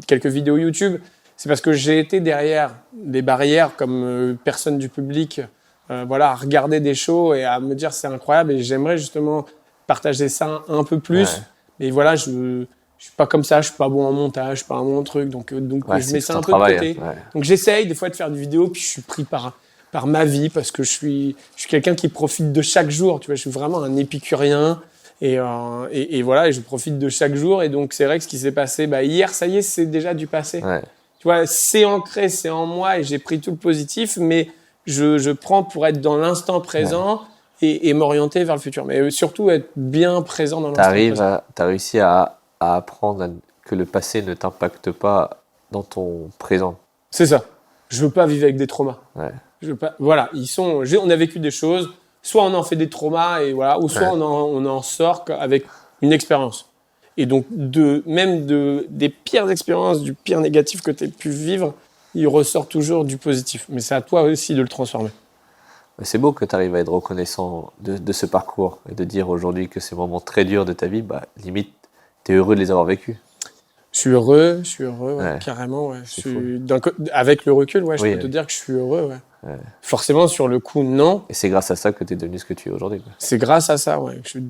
quelques vidéos YouTube. C'est parce que j'ai été derrière des barrières comme personne du public, à regarder des shows et à me dire c'est incroyable. Et j'aimerais justement partager ça un peu plus. Ouais. Mais voilà, je suis pas comme ça, je suis pas bon en montage, je suis pas un bon truc, donc je mets ça un peu de côté. Hein. Ouais. Donc j'essaye des fois de faire des vidéos, puis je suis pris par ma vie parce que je suis quelqu'un qui profite de chaque jour. Tu vois, je suis vraiment un épicurien et voilà, et je profite de chaque jour. Et donc c'est vrai que ce qui s'est passé, hier, ça y est, c'est déjà du passé. Ouais. Tu vois, c'est ancré, c'est en moi et j'ai pris tout le positif, mais je prends pour être dans l'instant présent et m'orienter vers le futur. Mais surtout être bien présent dans l'instant présent. T'as réussi à apprendre que le passé ne t'impacte pas dans ton présent. C'est ça. Je veux pas vivre avec des traumas. Ouais. Je veux pas. Voilà, on a vécu des choses. Soit on en fait des traumas et voilà, ou soit on en sort avec une expérience. Et donc des pires expériences, du pire négatif que tu aies pu vivre, il ressort toujours du positif. Mais c'est à toi aussi de le transformer. C'est beau que tu arrives à être reconnaissant de ce parcours et de dire aujourd'hui que ces moments très durs de ta vie, limite, tu es heureux de les avoir vécus. Je suis heureux, carrément. Ouais. Avec le recul, je peux te dire que je suis heureux. Ouais. Forcément, sur le coup, non. Et c'est grâce à ça que tu es devenu ce que tu es aujourd'hui. C'est grâce à ça, que je suis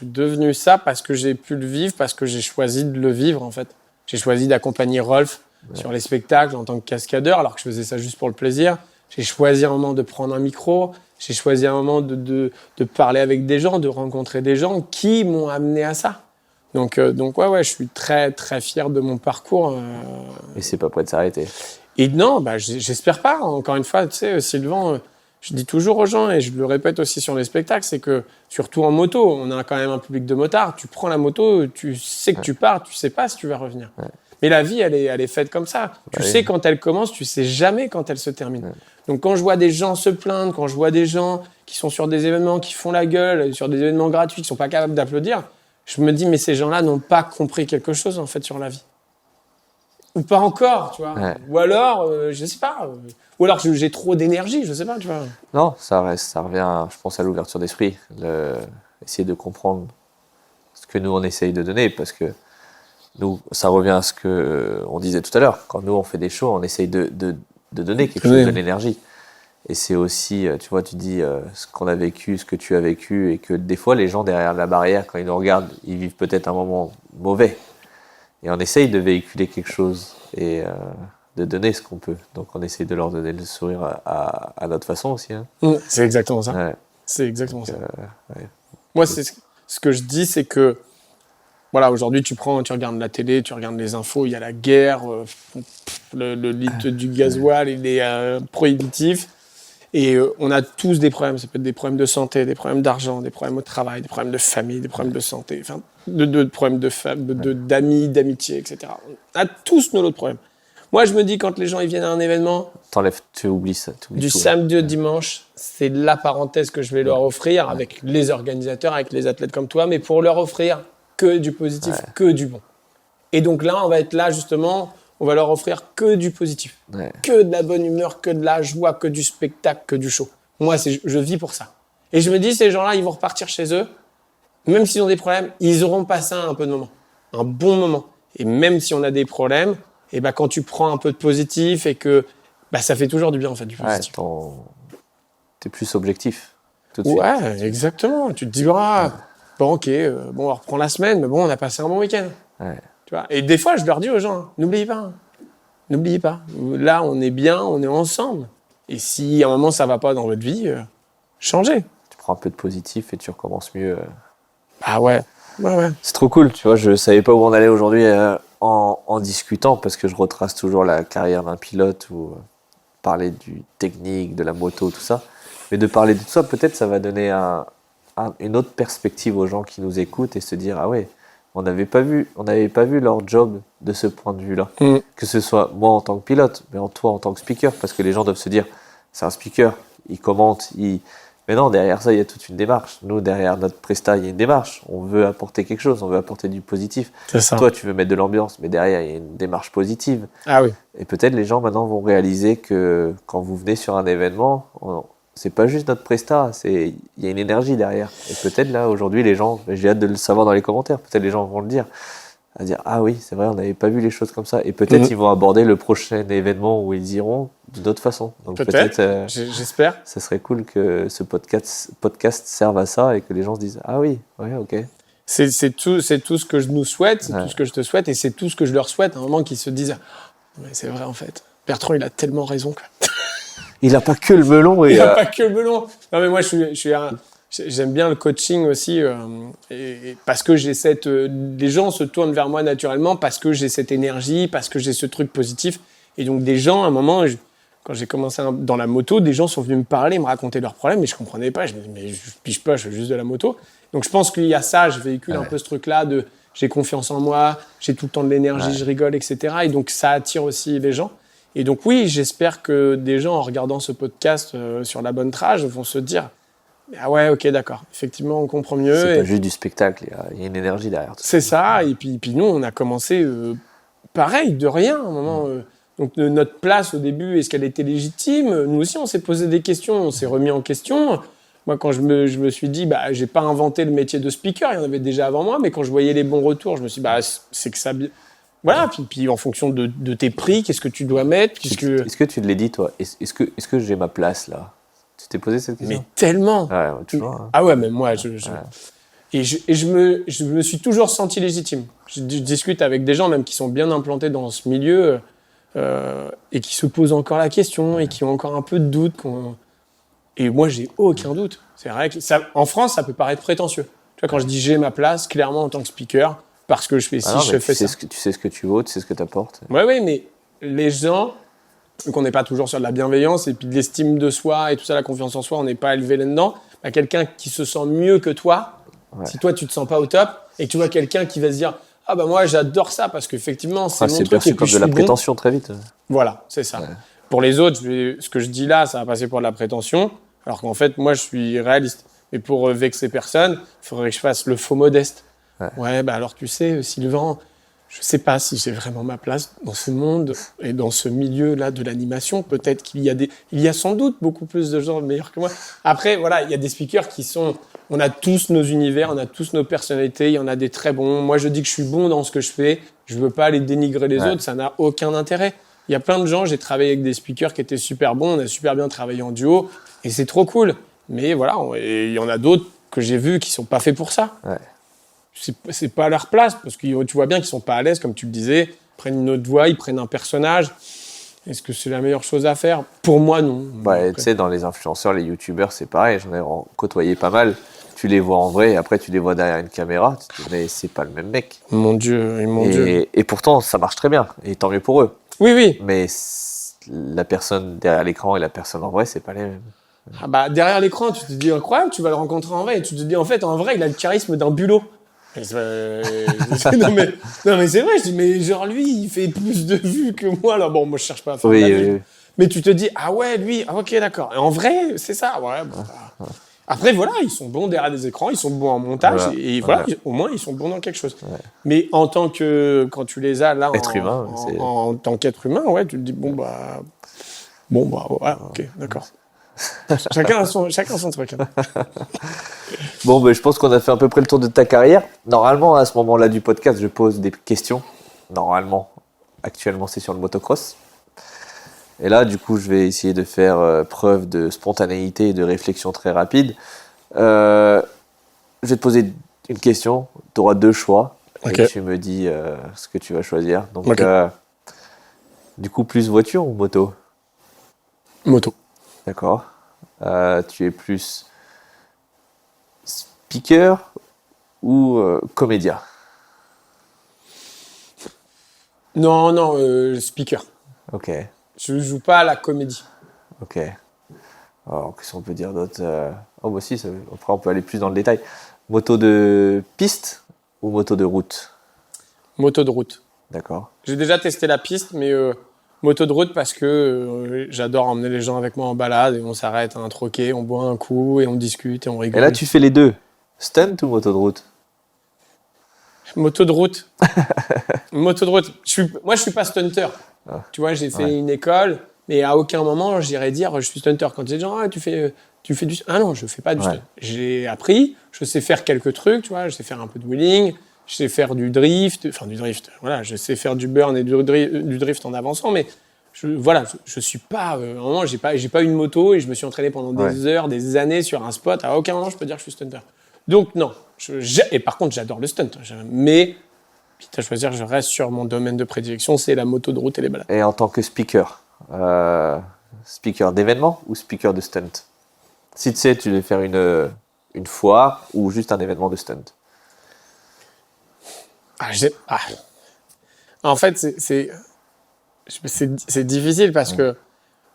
devenu ça parce que j'ai pu le vivre, parce que j'ai choisi de le vivre, en fait. J'ai choisi d'accompagner Rolf sur les spectacles en tant que cascadeur, alors que je faisais ça juste pour le plaisir. J'ai choisi un moment de prendre un micro. J'ai choisi un moment de parler avec des gens, de rencontrer des gens qui m'ont amené à ça. Donc je suis très, très fier de mon parcours. Et c'est pas prêt de s'arrêter. Et non, j'espère pas. Encore une fois, tu sais, Sylvain, je dis toujours aux gens, et je le répète aussi sur les spectacles, c'est que, surtout en moto, on a quand même un public de motards. Tu prends la moto, tu sais que tu pars, tu sais pas si tu vas revenir. Ouais. Mais la vie, elle est faite comme ça. Tu sais quand elle commence, tu sais jamais quand elle se termine. Ouais. Donc quand je vois des gens se plaindre, quand je vois des gens qui sont sur des événements, qui font la gueule, sur des événements gratuits, qui sont pas capables d'applaudir, je me dis, mais ces gens-là n'ont pas compris quelque chose, en fait, sur la vie. Ou pas encore, tu vois. Ouais. Ou alors, je sais pas. Ou alors j'ai trop d'énergie, je sais pas, tu vois. Non, ça revient, je pense, à l'ouverture d'esprit. Essayer de comprendre ce que nous, on essaye de donner. Parce que nous, ça revient à ce qu'on disait tout à l'heure. Quand nous, on fait des shows, on essaye de donner quelque chose de l'énergie. Et c'est aussi, tu vois, tu dis ce qu'on a vécu, ce que tu as vécu, et que des fois, les gens derrière la barrière, quand ils nous regardent, ils vivent peut-être un moment mauvais. Et on essaye de véhiculer quelque chose et de donner ce qu'on peut. Donc, on essaye de leur donner le sourire à notre façon aussi. Hein. C'est exactement ça. Ouais. C'est exactement ça. Moi, c'est ce que je dis, c'est que, voilà, aujourd'hui, tu regardes la télé, tu regardes les infos, il y a la guerre, le litre du gasoil, il est prohibitif. Et on a tous des problèmes. Ça peut être des problèmes de santé, des problèmes d'argent, des problèmes au travail, des problèmes de famille, des problèmes de santé, enfin, de problèmes d'amis, d'amitié, etc. On a tous nos autres problèmes. Moi, je me dis, quand les gens ils viennent à un événement, tu oublies ça. Du samedi au dimanche, c'est la parenthèse que je vais leur offrir avec les organisateurs, avec les athlètes comme toi, mais pour leur offrir que du positif, que du bon. Et donc là, on va être là, justement, on va leur offrir que du positif. Que de la bonne humeur, que de la joie, que du spectacle, que du show. Moi, je vis pour ça. Et je me dis, ces gens-là, ils vont repartir chez eux. Même s'ils ont des problèmes, ils auront passé un peu de moment. Un bon moment. Et même si on a des problèmes, et quand tu prends un peu de positif et que ça fait toujours du bien, en fait, du positif. T'es plus objectif. Tout de suite. Exactement. Tu te dis, bon, ok, on reprend la semaine, mais bon, on a passé un bon week-end. Tu vois, et des fois, je leur dis aux gens, n'oubliez pas. Là, on est bien, on est ensemble. Et si à un moment, ça va pas dans votre vie, changez. reprends un peu de positif et tu recommences mieux. Ah ouais. Ouais. C'est trop cool, tu vois. Je savais pas où on allait aujourd'hui en discutant parce que je retrace toujours la carrière d'un pilote ou parler du technique, de la moto, tout ça. Mais de parler de tout ça, peut-être ça va donner une autre perspective aux gens qui nous écoutent et se dire ah ouais, on n'avait pas vu leur job de ce point de vue-là. Que ce soit moi en tant que pilote, mais toi en tant que speaker, parce que les gens doivent se dire c'est un speaker, il commente, mais non, derrière ça, il y a toute une démarche. Nous, derrière notre prestat, il y a une démarche. On veut apporter quelque chose, on veut apporter du positif. C'est ça. Toi, tu veux mettre de l'ambiance, mais derrière, il y a une démarche positive. Ah oui. Et peut-être les gens maintenant vont réaliser que quand vous venez sur un événement, c'est pas juste notre prestat, il y a une énergie derrière. Et peut-être là, aujourd'hui, les gens, j'ai hâte de le savoir dans les commentaires, peut-être les gens vont le dire. À dire ah oui, c'est vrai, on n'avait pas vu les choses comme ça. Et peut-être ils vont aborder le prochain événement où ils iront d'une autre façon. Donc peut-être j'espère. Ça serait cool que ce podcast serve à ça et que les gens se disent ah oui, ouais, ok. C'est tout ce que je nous souhaite, c'est tout ce que je te souhaite et c'est tout ce que je leur souhaite. À un moment qu'ils se disent mais c'est vrai en fait. Bertrand, il a tellement raison. Quoi. Il a pas que le melon. Il a pas que le melon. Non mais moi j'aime bien le coaching aussi et parce que j'ai les gens se tournent vers moi naturellement parce que j'ai cette énergie, parce que j'ai ce truc positif. Et donc des gens, à un moment, quand j'ai commencé dans la moto, des gens sont venus me parler, me raconter leurs problèmes, mais je comprenais pas. Je me disais mais je pige pas, je fais juste de la moto. Donc je pense qu'il y a ça, je véhicule un peu ce truc-là de j'ai confiance en moi, j'ai tout le temps de l'énergie, je rigole, etc. Et donc ça attire aussi les gens. Et donc oui, j'espère que des gens en regardant ce podcast sur la bonne trage vont se dire ah ouais, ok, d'accord. Effectivement, on comprend mieux. C'est pas juste du spectacle, il y a une énergie derrière. C'est ça. Et puis nous, on a commencé pareil, de rien. À un moment, donc notre place au début, est-ce qu'elle était légitime ? Nous aussi, on s'est posé des questions, on s'est remis en question. Moi, quand je me suis dit, j'ai pas inventé le métier de speaker, il y en avait déjà avant moi, mais quand je voyais les bons retours, je me suis dit, c'est que ça... Voilà, puis en fonction de tes prix, qu'est-ce que tu dois mettre ? Est-ce que tu te l'as dit, toi ? Est-ce que j'ai ma place, là ? Tu t'es posé cette question ? Mais tellement. Ouais, toujours, hein. Ah ouais, même moi, Et je me suis toujours senti légitime. Je discute avec des gens même qui sont bien implantés dans ce milieu et qui se posent encore la question et qui ont encore un peu de doute. Et moi, j'ai aucun doute. C'est vrai que en France, ça peut paraître prétentieux. Tu vois, quand je dis j'ai ma place, clairement en tant que speaker, parce que je fais je fais ça. Tu sais ce que tu vaux, tu sais ce que tu apportes. Ouais, mais les gens... Donc on n'est pas toujours sur de la bienveillance et puis de l'estime de soi et tout ça, la confiance en soi, on n'est pas élevé là-dedans. Quelqu'un qui se sent mieux que toi, si toi tu te sens pas au top et que tu vois quelqu'un qui va se dire ah moi j'adore ça parce qu'effectivement c'est mon truc. C'est perçu comme de la prétention très vite. Voilà, c'est ça. Ouais. Pour les autres, ce que je dis là, ça va passer pour de la prétention, alors qu'en fait moi je suis réaliste. Et pour vexer personne, il faudrait que je fasse le faux modeste. Ouais, alors tu sais, Sylvain, je sais pas si j'ai vraiment ma place dans ce monde et dans ce milieu-là de l'animation. Peut-être qu'il y a sans doute beaucoup plus de gens meilleurs que moi. Après, voilà, il y a des speakers on a tous nos univers, on a tous nos personnalités, il y en a des très bons. Moi, je dis que je suis bon dans ce que je fais. Je veux pas aller dénigrer les autres, ça n'a aucun intérêt. Il y a plein de gens, j'ai travaillé avec des speakers qui étaient super bons, on a super bien travaillé en duo et c'est trop cool. Mais voilà, il y en a d'autres que j'ai vus qui sont pas faits pour ça. Ouais. C'est pas leur place, parce que tu vois bien qu'ils sont pas à l'aise, comme tu le disais, ils prennent une autre voix, ils prennent un personnage. Est-ce que c'est la meilleure chose à faire ? Pour moi, non. Tu sais, dans les influenceurs, les youtubeurs, c'est pareil, j'en ai côtoyé pas mal. Tu les vois en vrai, et après tu les vois derrière une caméra, tu te dis, mais c'est pas le même mec. Mon Dieu. Et pourtant, ça marche très bien, et tant mieux pour eux. Oui. Mais la personne derrière l'écran et la personne en vrai, c'est pas les mêmes. Derrière l'écran, tu te dis incroyable, tu vas le rencontrer en vrai, et tu te dis en fait, en vrai, il a le charisme d'un bulot. non mais c'est vrai, je dis mais genre lui il fait plus de vues que moi là. Bon, moi je cherche pas à faire de la vue. Mais tu te dis ah ouais lui, ok d'accord. Et en vrai c'est ça. Après voilà, ils sont bons derrière des écrans, ils sont bons en montage et voilà, au moins ils sont bons dans quelque chose. Mais en tant que quand tu les as là en tant qu'être humain, tu te dis ok d'accord. chacun son truc. Bon, je pense qu'on a fait à peu près le tour de ta carrière. Normalement, à ce moment-là du podcast, je pose des questions. Normalement, actuellement, c'est sur le motocross. Et là, du coup, je vais essayer de faire preuve de spontanéité et de réflexion très rapide. Je vais te poser une question. Tu auras 2 choix. Okay. Et tu me dis ce que tu vas choisir. Donc, du coup, plus voiture ou moto ? Moto. D'accord. Tu es plus speaker ou comédien? Non, speaker. Ok, Je joue pas à la comédie. ok. Alors, qu'est-ce qu'on peut dire d'autre? Oh, bah si, après on peut aller plus dans le détail. Moto de piste ou moto de route? Moto de route. D'accord. J'ai déjà testé la piste, mais moto de route parce que j'adore emmener les gens avec moi en balade et on s'arrête à un troquet, on boit un coup et on discute et on rigole. Et là, tu fais les deux. Stunt ou moto de route? Moto de route. Moto de route. Moi, je suis pas stunter. Ah. Tu vois, j'ai fait Ouais. une école, mais à aucun moment, j'irais dire je suis stunter. Quand les gens, tu fais du... Ah non, je fais pas du Ouais. stunt. J'ai appris, je sais faire quelques trucs, tu vois, je sais faire un peu de wheeling, je sais faire du drift, voilà, je sais faire du burn et du drift en avançant, mais je suis pas, à un moment, j'ai pas une moto et je me suis entraîné pendant des heures, des années sur un spot. À aucun moment, je peux dire que je suis stunter. Donc non. Et par contre, j'adore le stunt. Mais, quitte à choisir, je reste sur mon domaine de prédilection, c'est la moto de route et les balades. Et en tant que speaker, speaker d'événement ou speaker de stunt? Si tu sais, tu veux faire une foire ou juste un événement de stunt? En fait, c'est difficile parce que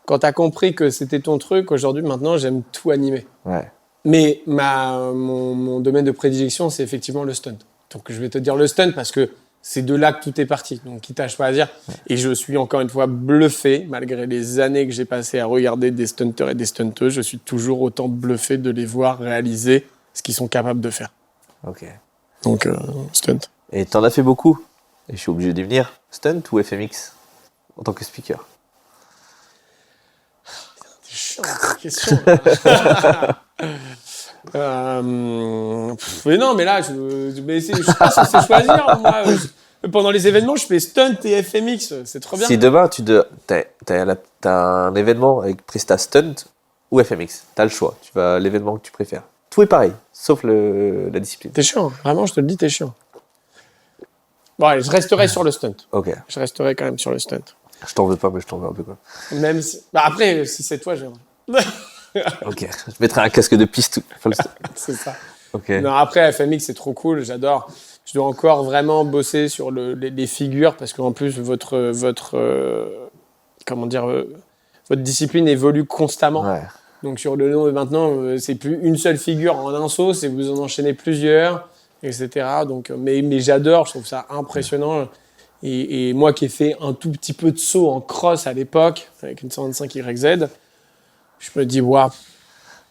quand tu as compris que c'était ton truc, aujourd'hui, maintenant, j'aime tout animer. Ouais. Mais mon domaine de prédilection, c'est effectivement le stunt. Donc, je vais te dire le stunt parce que c'est de là que tout est parti. Donc, quitte à pas à dire. Et je suis encore une fois bluffé, malgré les années que j'ai passées à regarder des stunters et des stunteuses, je suis toujours autant bluffé de les voir réaliser ce qu'ils sont capables de faire. Ok. Donc, stunt. Et t'en as fait beaucoup. Et je suis obligé d'y venir. Stunt ou FMX en tant que speaker? C'est chiant, cette question. Mais non, mais là, je suis pas censé choisir. Moi, pendant les événements, je fais stunt et FMX. C'est trop bien. Si demain, t'as un événement avec Presta Stunt ou FMX, t'as le choix. Tu vas à l'événement que tu préfères. Tout est pareil, sauf la discipline. T'es chiant. Vraiment, je te le dis, t'es chiant. Bon, allez, je resterai sur le stunt. Ok. Je resterai quand même sur le stunt. Je t'en veux pas, mais je t'en veux un peu quoi. Même si... après, si c'est toi, j'aimerais. Ok. Je mettrai un casque de piste. C'est ça. Ok. Non, après, FMX, c'est trop cool. J'adore. Je dois encore vraiment bosser sur les figures parce qu'en plus, votre discipline évolue constamment. Ouais. Donc, sur le long, maintenant, c'est plus une seule figure en un saut, c'est vous en enchaînez plusieurs, etc. Donc, mais j'adore, je trouve ça impressionnant. Et moi qui ai fait un tout petit peu de saut en cross à l'époque, avec une 125 YZ, je me dis, waouh.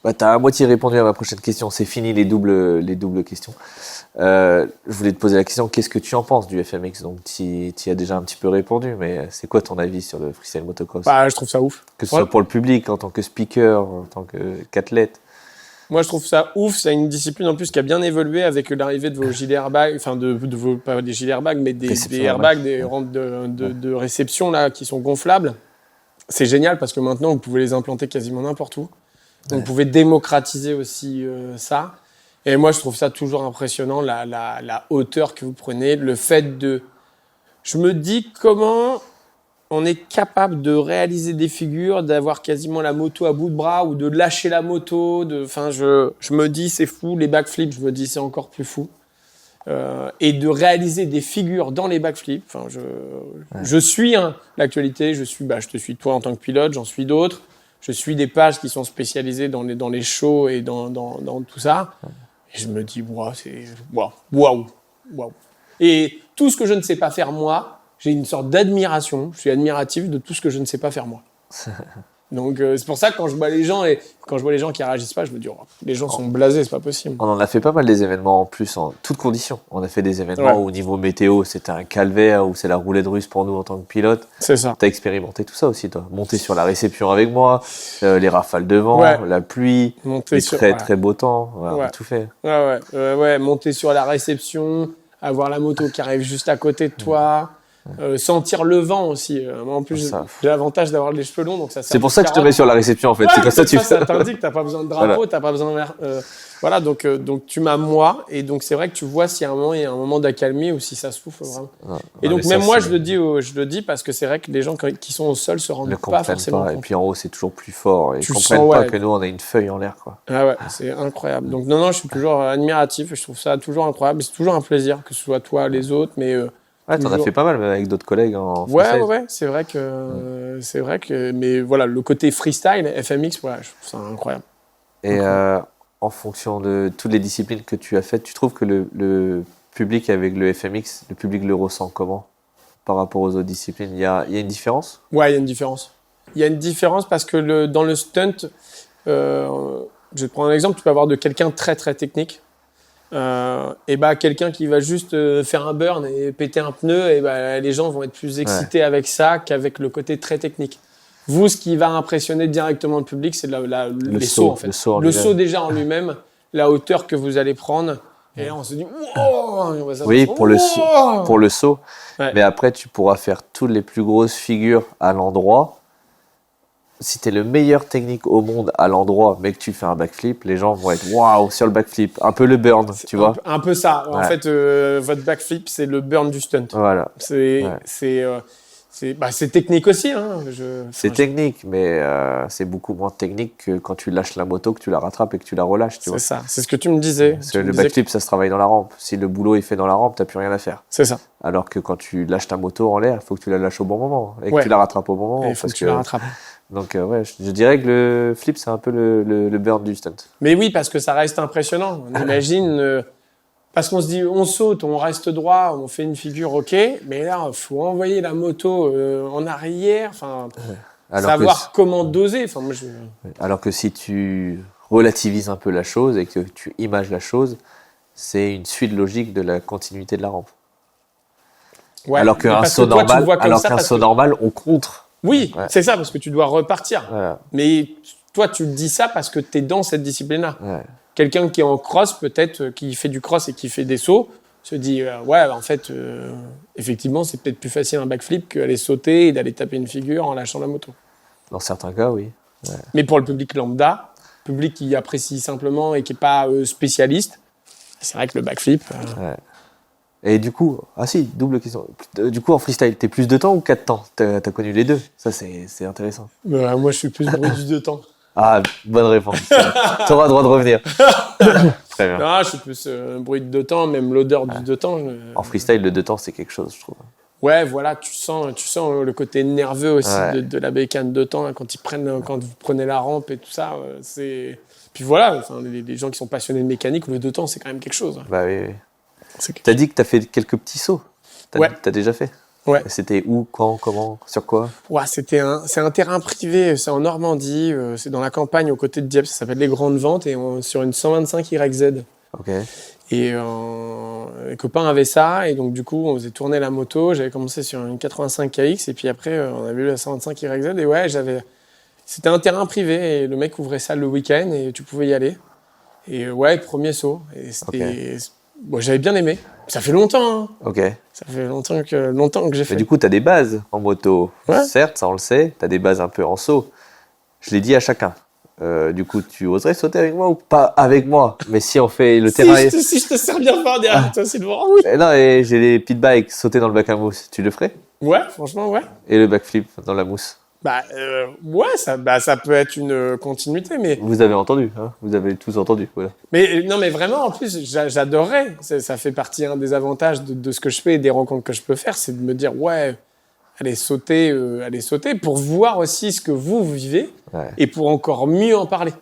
Bah, t'as à moitié répondu à ma prochaine question. C'est fini les doubles questions. Je voulais te poser la question, qu'est-ce que tu en penses du FMX? Donc, tu y as déjà un petit peu répondu, mais c'est quoi ton avis sur le freestyle motocross? Bah, je trouve ça ouf. Que ce soit pour le public, en tant que speaker, en tant qu'athlète. Moi, je trouve ça ouf. C'est une discipline en plus qui a bien évolué avec l'arrivée de vos gilets airbags, enfin de vos, pas des gilets airbags, mais des airbags, des rampes de réception là qui sont gonflables. C'est génial parce que maintenant vous pouvez les implanter quasiment n'importe où. Donc vous pouvez démocratiser aussi ça. Et moi, je trouve ça toujours impressionnant la hauteur que vous prenez, le fait de. Je me dis comment on est capable de réaliser des figures, d'avoir quasiment la moto à bout de bras ou de lâcher la moto. Enfin, je me dis c'est fou. Les backflips, je me dis c'est encore plus fou. Et de réaliser des figures dans les backflips. Enfin, je suis l'actualité. Je te suis toi en tant que pilote. J'en suis d'autres. Je suis des pages qui sont spécialisées dans les shows et dans tout ça. Et je me dis waouh. Et tout ce que je ne sais pas faire moi, j'ai une sorte d'admiration. Je suis admiratif de tout ce que je ne sais pas faire moi. Donc c'est pour ça que quand je vois les gens qui réagissent pas, je me dis les gens sont blasés, c'est pas possible. On en a fait pas mal des événements en plus en toutes conditions. On a fait des événements où au niveau météo, c'était un calvaire, où c'est la roulette russe pour nous en tant que pilote. C'est ça. T'as expérimenté tout ça aussi, toi. Monter sur la réception avec moi, les rafales de vent, la pluie, les très beaux temps. On a tout fait. Ouais. Monter sur la réception, avoir la moto qui arrive juste à côté de toi. sentir le vent aussi. Moi, en plus, j'ai l'avantage d'avoir les cheveux longs, donc ça sert. C'est pour ça que je te mets sur la réception, en fait. Ouais, c'est comme ça, ça t'indique, t'as pas besoin de drapeau, t'as pas besoin de... voilà, donc tu m'as moi, et donc c'est vrai que tu vois s'il y a un moment d'accalmie ou si ça souffle vraiment. Et donc même moi, je le dis parce que c'est vrai que les gens qui sont au sol se rendent pas forcément compte. Et puis en haut, c'est toujours plus fort. Et ils comprennent pas que nous, on a une feuille en l'air, quoi. Ah ouais, c'est incroyable. Donc non, je suis toujours admiratif. Je trouve ça toujours incroyable. C'est toujours un plaisir que ce soit toi, les autres, mais ouais, t'en as fait pas mal, même avec d'autres collègues en freestyle. Ouais, c'est vrai que, mais voilà, le côté freestyle, FMX, voilà, je trouve ça incroyable. Et en fonction de toutes les disciplines que tu as faites, tu trouves que le public avec le FMX, le public le ressent comment par rapport aux autres disciplines? Il y a une différence? Ouais, il y a une différence. Il y a une différence parce que dans le stunt, je vais te prendre un exemple, tu peux avoir de quelqu'un très très technique. Et quelqu'un qui va juste faire un burn et péter un pneu, et les gens vont être plus excités avec ça qu'avec le côté très technique. Vous, ce qui va impressionner directement le public, c'est les sauts en fait. Le saut déjà en lui-même, la hauteur que vous allez prendre. Et là, on se dit wow. Oui, pour le saut. Ouais. Mais après, tu pourras faire toutes les plus grosses figures à l'endroit. Si tu es le meilleur technique au monde à l'endroit, mais que tu fais un backflip, les gens vont être waouh sur le backflip. Un peu le burn, tu vois. Un peu ça. Ouais. En fait, votre backflip, c'est le burn du stunt. Voilà. C'est technique aussi. Hein. Technique, mais c'est beaucoup moins technique que quand tu lâches la moto, que tu la rattrapes et que tu la relâches. Tu vois. C'est ça. C'est ce que tu me disais. Parce que le backflip, ça se travaille dans la rampe. Si le boulot est fait dans la rampe, t'as plus rien à faire. C'est ça. Alors que quand tu lâches ta moto en l'air, il faut que tu la lâches au bon moment et que tu la rattrapes au bon moment. Il faut que tu la rattrapes. Donc je dirais que le flip, c'est un peu le burn du stunt. Mais oui, parce que ça reste impressionnant. On imagine, parce qu'on se dit, on saute, on reste droit, on fait une figure, ok, mais là, il faut envoyer la moto en arrière, enfin, savoir comment doser. Enfin, moi, Alors que si tu relativises un peu la chose et que tu images la chose, c'est une suite logique de la continuité de la rampe. Ouais, alors qu'un saut normal, on contre. Oui, c'est ça, parce que tu dois repartir. Voilà. Mais toi, tu dis ça parce que tu es dans cette discipline-là. Ouais. Quelqu'un qui est en cross, peut-être, qui fait du cross et qui fait des sauts, se dit, en fait, effectivement, c'est peut-être plus facile un backflip qu'aller sauter et d'aller taper une figure en lâchant la moto. Dans certains cas, oui. Ouais. Mais pour le public lambda, public qui apprécie simplement et qui n'est pas spécialiste, c'est vrai que le backflip... Et du coup, double question. Du coup, en freestyle, t'es plus 2 temps ou 4 temps? T'as connu les deux. Ça, c'est intéressant. Moi, je suis plus bruit du 2 temps. Ah, bonne réponse. T'auras le droit de revenir. Très bien. Non, je suis plus bruit de 2 temps, même l'odeur du 2 temps. En freestyle, le 2 temps, c'est quelque chose, je trouve. Ouais, voilà, tu sens le côté nerveux aussi de la bécane 2 temps, hein, quand vous prenez la rampe et tout ça. Puis voilà, les gens qui sont passionnés de mécanique, le 2 temps, c'est quand même quelque chose. Bah oui. T'as dit que t'as fait quelques petits sauts. T'as déjà fait? Ouais. C'était où, quand, comment, sur quoi? Ouais, c'est un terrain privé, c'est en Normandie, c'est dans la campagne aux côtés de Dieppe, ça s'appelle les Grandes Ventes et sur une 125 YZ. Ok. Et les copains avaient ça et donc du coup on faisait tourner la moto. J'avais commencé sur une 85 KX et puis après on avait eu la 125 YZ et c'était un terrain privé et le mec ouvrait ça le week-end et tu pouvais y aller. Et premier saut. Et c'était... Bon, j'avais bien aimé. Ça fait longtemps. Hein. Ok. Ça fait longtemps que j'ai fait. Mais du coup, tu as des bases en moto. Ouais. Certes, ça on le sait. Tu as des bases un peu en saut. Je l'ai dit à chacun. Du coup, tu oserais sauter avec moi ou pas avec moi? Mais si on fait le terrain... Si je te sers bien fort derrière toi, Sylvain, oui. Non, et j'ai les pit bikes, sauter dans le bac à mousse. Tu le ferais? Ouais, franchement, ouais. Et le backflip dans la mousse? Ça peut être une continuité, mais... Vous avez entendu, hein? Vous avez tous entendu, voilà. Mais non, mais vraiment, en plus, j'adorerais. Ça fait partie des avantages de ce que je fais et des rencontres que je peux faire, c'est de me dire, allez sauter pour voir aussi ce que vous vivez et pour encore mieux en parler.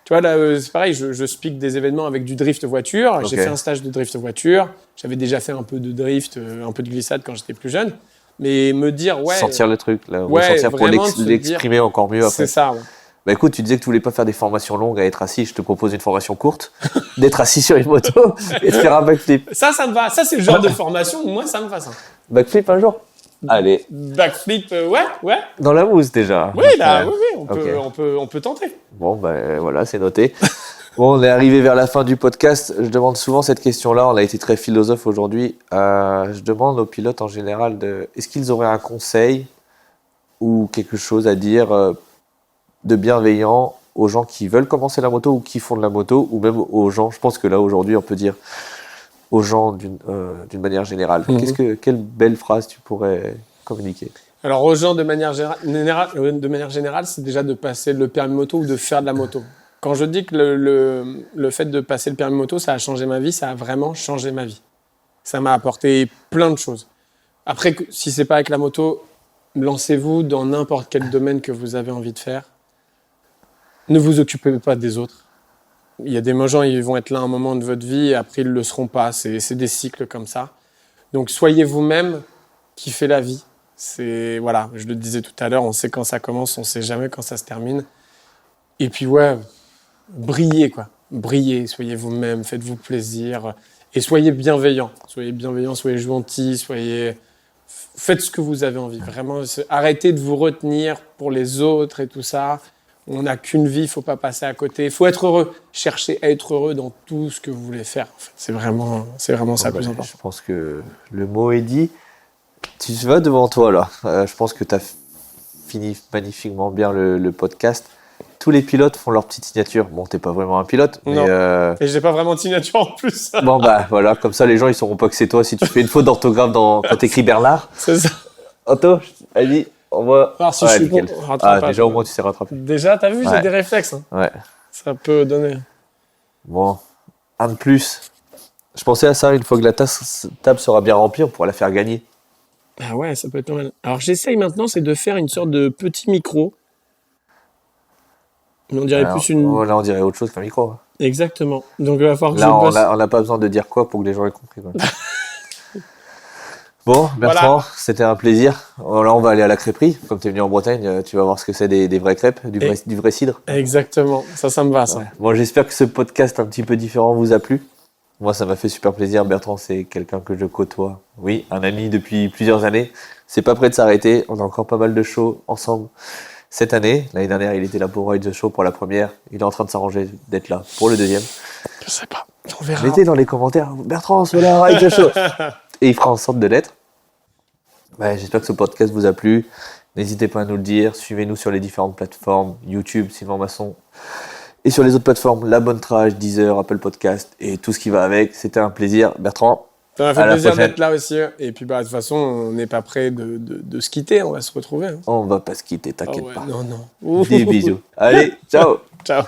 Tu vois, là, c'est pareil, je speak des événements avec du drift voiture. Okay. J'ai fait un stage de drift voiture. J'avais déjà fait un peu de drift, un peu de glissade quand j'étais plus jeune. Mais me dire, sentir le truc, là, ressentir pour l'exprimer encore mieux après. C'est ça, ouais. Bah écoute, tu disais que tu voulais pas faire des formations longues à être assis. Je te propose une formation courte, d'être assis sur une moto et de faire un backflip. Ça me va. Ça, c'est le genre de formation, moi, ça me va, ça. Backflip un jour? Allez. Backflip, ouais. Dans la mousse, déjà. Oui, on peut tenter. Bon, voilà, c'est noté. Bon, on est arrivé vers la fin du podcast. Je demande souvent cette question-là. On a été très philosophe aujourd'hui. Je demande aux pilotes en général est-ce qu'ils auraient un conseil ou quelque chose à dire de bienveillant aux gens qui veulent commencer la moto ou qui font de la moto, ou même aux gens, je pense que là aujourd'hui on peut dire aux gens d'une manière générale. Quelle belle phrase tu pourrais communiquer? Alors aux gens de manière générale, c'est déjà de passer le permis moto ou de faire de la moto. Quand je dis que le fait de passer le permis moto, ça a changé ma vie, ça a vraiment changé ma vie. Ça m'a apporté plein de choses. Après, si c'est pas avec la moto, lancez-vous dans n'importe quel domaine que vous avez envie de faire. Ne vous occupez pas des autres. Il y a des gens, ils vont être là à un moment de votre vie et après, ils ne le seront pas. C'est des cycles comme ça. Donc, soyez vous-même, kiffez la vie. Voilà, je le disais tout à l'heure, on sait quand ça commence, on ne sait jamais quand ça se termine. Et puis, ouais, brillez, quoi. Brillez, soyez vous-même, faites-vous plaisir. Et soyez bienveillants. Soyez bienveillants, soyez gentils, faites ce que vous avez envie. Vraiment, arrêtez de vous retenir pour les autres et tout ça. On n'a qu'une vie, il ne faut pas passer à côté. Il faut être heureux. Cherchez à être heureux dans tout ce que vous voulez faire. En fait. C'est vraiment ça le plus important. Je pense que le mot est dit. Tu vas devant toi, là. Je pense que tu as fini magnifiquement bien le podcast. Tous les pilotes font leur petite signature. Bon, tu n'es pas vraiment un pilote. Mais non. Et je n'ai pas vraiment de signature en plus. Bon, bah voilà. Comme ça, les gens, ils ne sauront pas que c'est toi si tu fais une faute d'orthographe quand tu écris Bernard. C'est ça. Otto, allez. On va... Alors, si je suis bon, déjà, au moins, tu sais rattraper. Déjà, t'as vu, j'ai des réflexes. Hein. Ouais. Ça peut donner. Bon, un de plus. Je pensais à ça, une fois que la table sera bien remplie, on pourra la faire gagner. Ah ouais, ça peut être pas mal. Alors, j'essaye maintenant, c'est de faire une sorte de petit micro. Mais on dirait plus une... Là, on dirait autre chose qu'un micro. Exactement. Donc, il va falloir que là, je bosse. On n'a pas besoin de dire quoi pour que les gens aient compris. Bon, Bertrand, C'était un plaisir. Là, on va aller à la crêperie. Comme tu es venu en Bretagne, tu vas voir ce que c'est des vraies crêpes, du vrai cidre. Exactement, ça me va, ça. Ouais. Bon, j'espère que ce podcast un petit peu différent vous a plu. Moi, ça m'a fait super plaisir. Bertrand, c'est quelqu'un que je côtoie. Oui, un ami depuis plusieurs années. C'est pas prêt de s'arrêter. On a encore pas mal de shows ensemble cette année. L'année dernière, il était là pour Ride the Show pour la première. Il est en train de s'arranger d'être là pour le deuxième. Je sais pas, on verra. Mettez dans les commentaires, Bertrand, cela, Ride the Show. Et il fera en sorte de l'être. J'espère que ce podcast vous a plu. N'hésitez pas à nous le dire. Suivez-nous sur les différentes plateformes, YouTube, Sylvain Masson. Et sur les autres plateformes, La Bonne Trage, Deezer, Apple Podcast et tout ce qui va avec. C'était un plaisir. Bertrand, ça m'a fait plaisir d'être là aussi. Et puis, de toute façon, on n'est pas prêt de se quitter. On va se retrouver. Hein. On va pas se quitter, t'inquiète pas. Non. Des bisous. Allez, ciao. Ciao.